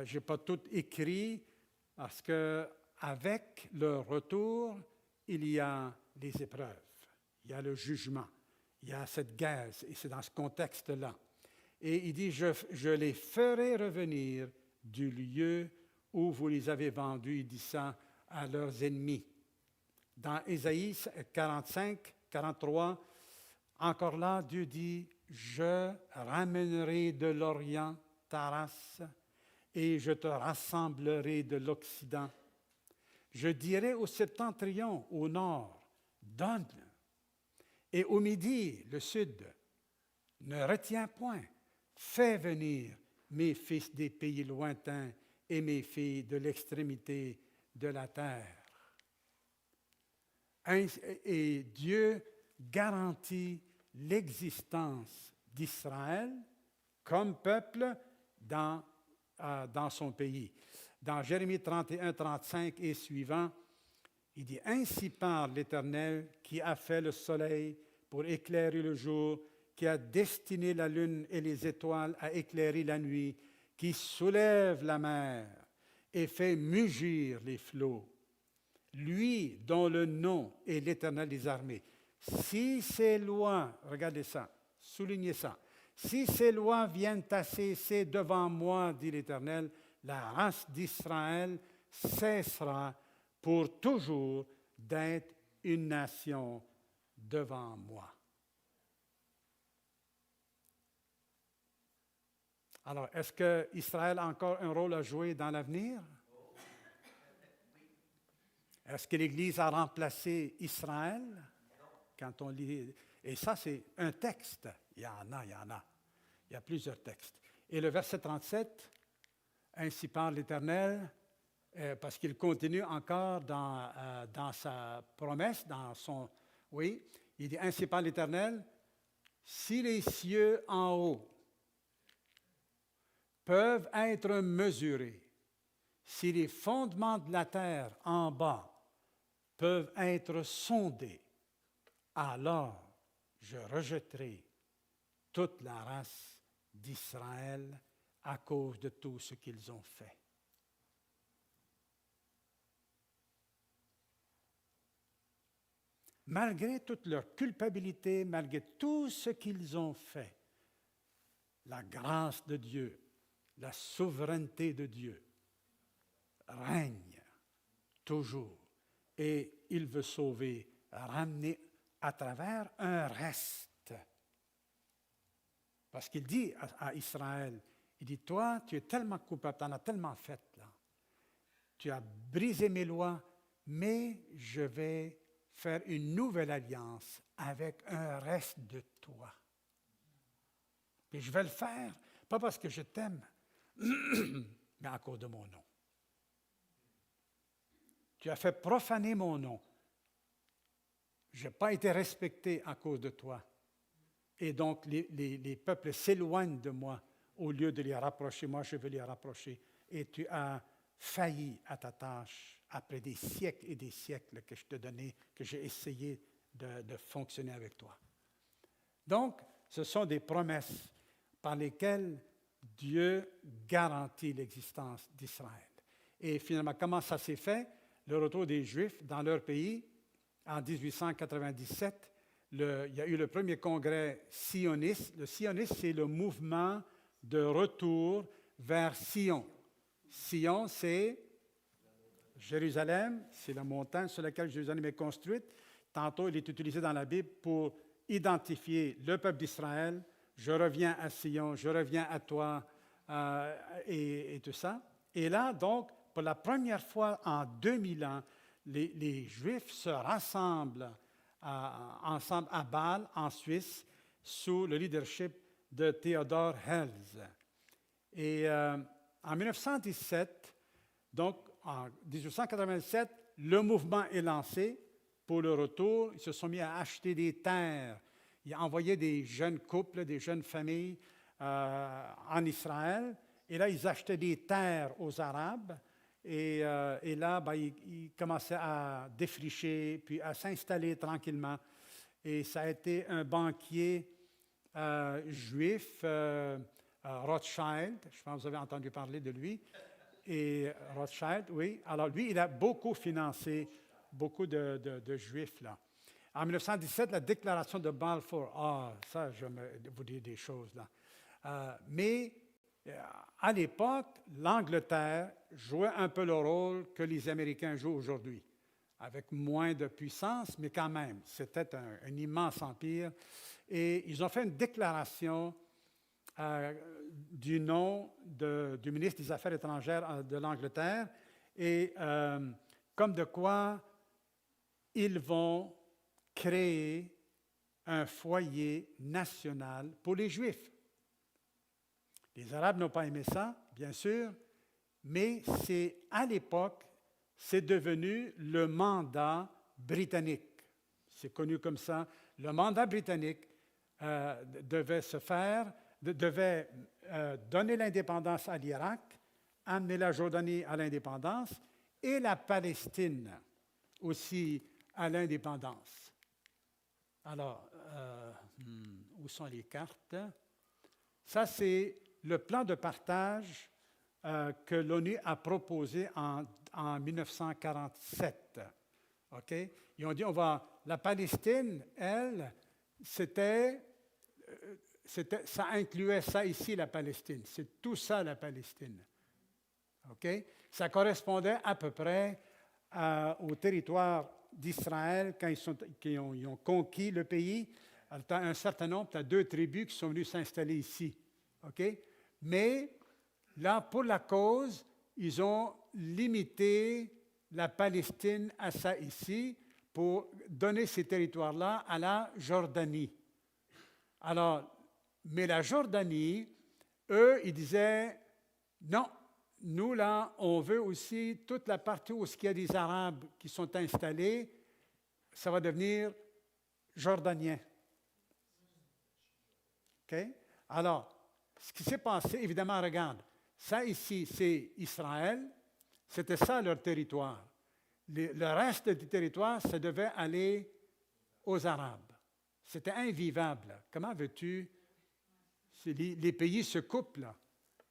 je n'ai pas tout écrit, parce qu'avec le retour, il y a les épreuves, il y a le jugement, il y a cette guerre, et c'est dans ce contexte-là. Et il dit, je les ferai revenir du lieu où vous les avez vendus, il dit ça à leurs ennemis. Dans Ésaïe 45, 43, encore là, Dieu dit, je ramènerai de l'Orient ta race et je te rassemblerai de l'Occident. Je dirai au septentrion, au nord, donne, et au midi, le sud, ne retiens point, fais venir mes fils des pays lointains et mes filles de l'extrémité de la terre. Et Dieu garantit l'existence d'Israël comme peuple dans son pays. Dans Jérémie 31, 35 et suivant, il dit « Ainsi parle l'Éternel qui a fait le soleil pour éclairer le jour, qui a destiné la lune et les étoiles à éclairer la nuit, qui soulève la mer et fait mugir les flots. Lui dont le nom est l'Éternel des armées. Si ces lois, regardez ça, soulignez ça, si ces lois viennent à cesser devant moi, dit l'Éternel, la race d'Israël cessera pour toujours d'être une nation devant moi. Alors, est-ce qu'Israël a encore un rôle à jouer dans l'avenir? Est-ce que l'Église a remplacé Israël? Quand on lit, et ça, c'est un texte. Il y en a. Il y a plusieurs textes. Et le verset 37, ainsi parle l'Éternel, parce qu'il continue encore dans sa promesse, oui, il dit, ainsi parle l'Éternel, si les cieux en haut peuvent être mesurés, si les fondements de la terre en bas peuvent être sondés, alors je rejetterai toute la race d'Israël à cause de tout ce qu'ils ont fait. Malgré toute leur culpabilité, malgré tout ce qu'ils ont fait, la grâce de Dieu, la souveraineté de Dieu règne toujours. Et il veut sauver, ramener à travers un reste. Parce qu'il dit à Israël, il dit, toi, tu es tellement coupable, tu en as tellement fait là. Tu as brisé mes lois, mais je vais faire une nouvelle alliance avec un reste de toi. Et je vais le faire, pas parce que je t'aime, mais à cause de mon nom. Tu as fait profaner mon nom. Je n'ai pas été respecté à cause de toi. Et donc, les peuples s'éloignent de moi. Au lieu de les rapprocher, moi, je veux les rapprocher. Et tu as failli à ta tâche après des siècles et des siècles que je te donnais, que j'ai essayé de fonctionner avec toi. Donc, ce sont des promesses par lesquelles Dieu garantit l'existence d'Israël. Et finalement, comment ça s'est fait? Le retour des Juifs dans leur pays, en 1897, il y a eu le premier congrès sioniste. Le sionisme, c'est le mouvement de retour vers Sion. Sion, c'est Jérusalem, c'est la montagne sur laquelle Jérusalem est construite. Tantôt, il est utilisé dans la Bible pour identifier le peuple d'Israël. Je reviens à Sion, je reviens à toi, et tout ça. Et là, donc, pour la première fois en 2000 ans, les Juifs se rassemblent ensemble à Bâle, en Suisse, sous le leadership de Theodor Herzl. Et en 1917, donc en 1887, le mouvement est lancé pour le retour. Ils se sont mis à acheter des terres. Ils envoyaient des jeunes couples, des jeunes familles en Israël. Et là, ils achetaient des terres aux Arabes. Et là, ils commençaient à défricher, puis à s'installer tranquillement. Et ça a été un banquier juif, Rothschild, je pense que vous avez entendu parler de lui. Et Rothschild, oui. Alors lui, il a beaucoup financé beaucoup de Juifs, là. En 1917, la déclaration de Balfour, ça, je vais vous dire des choses, là. Mais à l'époque, l'Angleterre jouait un peu le rôle que les Américains jouent aujourd'hui, avec moins de puissance, mais quand même, c'était un immense empire. Et ils ont fait une déclaration du nom du ministre des Affaires étrangères de l'Angleterre, et comme de quoi ils vont créer un foyer national pour les Juifs. Les Arabes n'ont pas aimé ça, bien sûr, mais à l'époque, c'est devenu le mandat britannique. C'est connu comme ça. Le mandat britannique devait donner l'indépendance à l'Irak, amener la Jordanie à l'indépendance et la Palestine aussi à l'indépendance. Alors, où sont les cartes? Ça, c'est le plan de partage que l'ONU a proposé en 1947. OK? Ils ont dit, la Palestine, elle, ça incluait ça ici, la Palestine. C'est tout ça, la Palestine. OK? Ça correspondait à peu près au territoire d'Israël quand ils ont conquis le pays. Tu as un certain nombre, tu as 2 tribus qui sont venues s'installer ici. OK? Mais là, pour la cause, ils ont limité la Palestine à ça ici pour donner ces territoires-là à la Jordanie. Alors, mais la Jordanie, eux, ils disaient, non, nous, là, on veut aussi toute la partie où il y a des Arabes qui sont installés, ça va devenir jordanien. OK? Alors, ce qui s'est passé, évidemment, regarde, ça ici, c'est Israël, c'était ça leur territoire. Le reste du territoire, ça devait aller aux Arabes. C'était invivable. Comment veux-tu? Les pays se coupent, là.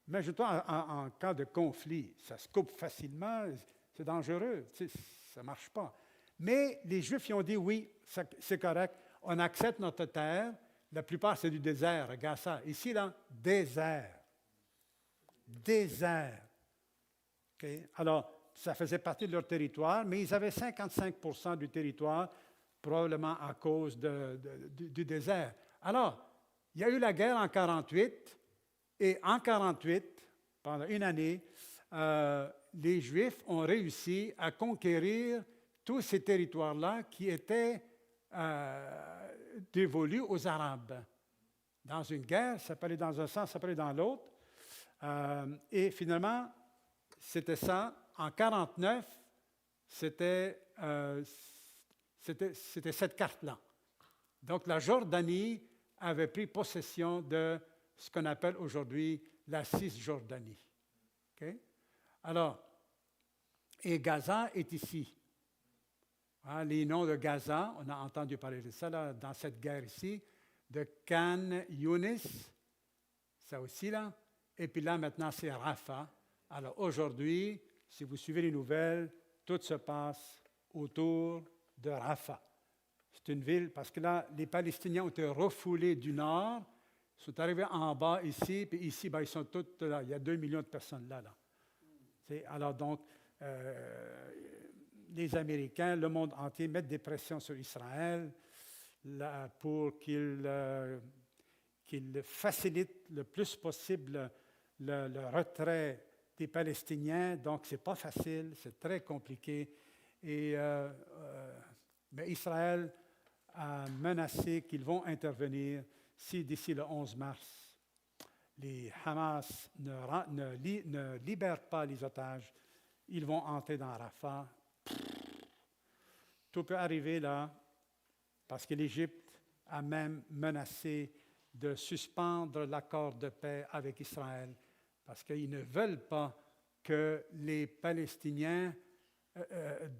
Imagine-toi en cas de conflit, ça se coupe facilement, c'est dangereux, tu sais, ça ne marche pas. Mais les Juifs, ils ont dit oui, c'est correct, on accepte notre terre, la plupart c'est du désert, regarde ça. Ici, là, désert. Désert. Okay? Alors, ça faisait partie de leur territoire, mais ils avaient 55% du territoire, probablement à cause du désert. Alors, il y a eu la guerre en 1948, et en 1948, pendant une année, les Juifs ont réussi à conquérir tous ces territoires-là qui étaient dévolus aux Arabes. Dans une guerre, ça peut aller dans un sens, ça peut aller dans l'autre. Et finalement, c'était ça. En 1949, c'était cette carte-là. Donc, la Jordanie avait pris possession de ce qu'on appelle aujourd'hui la Cisjordanie. Okay? Alors, et Gaza est ici. Hein, les noms de Gaza, on a entendu parler de ça là, dans cette guerre ici, de Khan Younis, ça aussi là, et puis là maintenant c'est Rafah. Alors aujourd'hui, si vous suivez les nouvelles, tout se passe autour de Rafah. C'est une ville, parce que là, les Palestiniens ont été refoulés du nord, sont arrivés en bas ici, puis ici, ben, ils sont tous là. Il y a 2 millions de personnes là. Alors donc, les Américains, le monde entier, mettent des pressions sur Israël là, pour qu'il facilite le plus possible le retrait des Palestiniens. Donc, ce n'est pas facile, c'est très compliqué. Mais Israël a menacé qu'ils vont intervenir si d'ici le 11 mars, les Hamas ne libèrent pas les otages, ils vont entrer dans Rafah. Tout peut arriver là, parce que l'Égypte a même menacé de suspendre l'accord de paix avec Israël, parce qu'ils ne veulent pas que les Palestiniens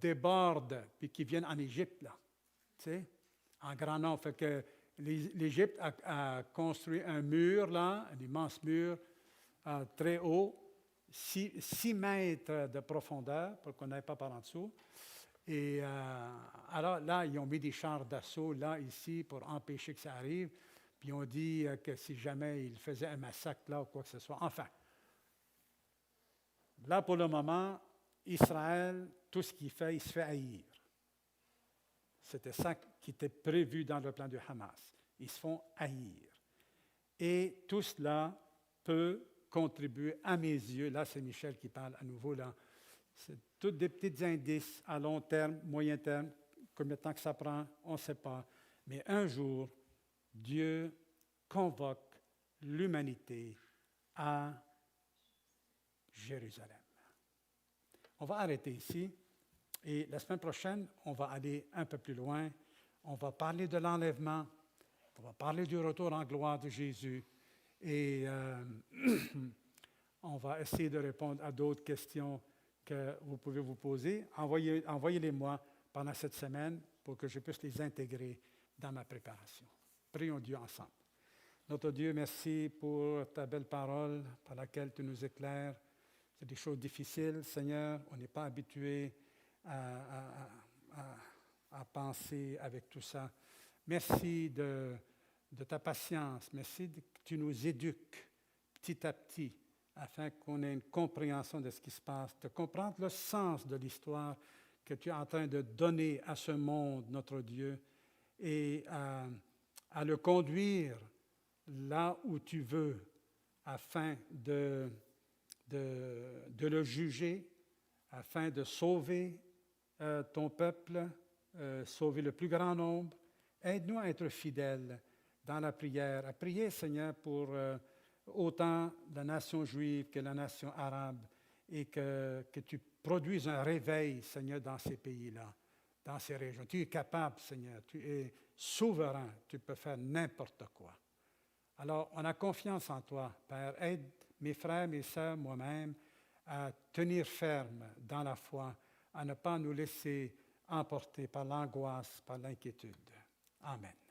débordent puis qu'ils viennent en Égypte, là, tu sais, en grand nombre. Fait que l'Égypte a construit un mur, là, un immense mur très haut, 6 mètres de profondeur, pour qu'on n'aille pas par en dessous. Et alors là, ils ont mis des chars d'assaut, là, ici, pour empêcher que ça arrive. Puis ils ont dit que si jamais ils faisaient un massacre, là, ou quoi que ce soit. Enfin, là, pour le moment, Israël, tout ce qu'il fait, il se fait haïr. C'était ça qui était prévu dans le plan du Hamas. Ils se font haïr. Et tout cela peut contribuer, à mes yeux, là c'est Michel qui parle à nouveau, là, c'est tous des petits indices à long terme, moyen terme, combien de temps que ça prend, on ne sait pas. Mais un jour, Dieu convoque l'humanité à Jérusalem. On va arrêter ici. Et la semaine prochaine, on va aller un peu plus loin. On va parler de l'enlèvement. On va parler du retour en gloire de Jésus. Et on va essayer de répondre à d'autres questions que vous pouvez vous poser. Envoyez-les-moi pendant cette semaine pour que je puisse les intégrer dans ma préparation. Prions Dieu ensemble. Notre Dieu, merci pour ta belle parole par laquelle tu nous éclaires. C'est des choses difficiles, Seigneur. On n'est pas habitué à penser avec tout ça. Merci de ta patience. Merci que tu nous éduques petit à petit afin qu'on ait une compréhension de ce qui se passe, de comprendre le sens de l'histoire que tu es en train de donner à ce monde, notre Dieu, et à le conduire là où tu veux, afin de le juger, afin de sauver ton peuple, sauver le plus grand nombre. Aide-nous à être fidèles dans la prière, à prier, Seigneur, pour autant la nation juive que la nation arabe, et que tu produises un réveil, Seigneur, dans ces pays-là, dans ces régions. Tu es capable, Seigneur, tu es souverain, tu peux faire n'importe quoi. Alors, on a confiance en toi, Père. Aide mes frères, mes sœurs, moi-même, à tenir ferme dans la foi, à ne pas nous laisser emporter par l'angoisse, par l'inquiétude. Amen.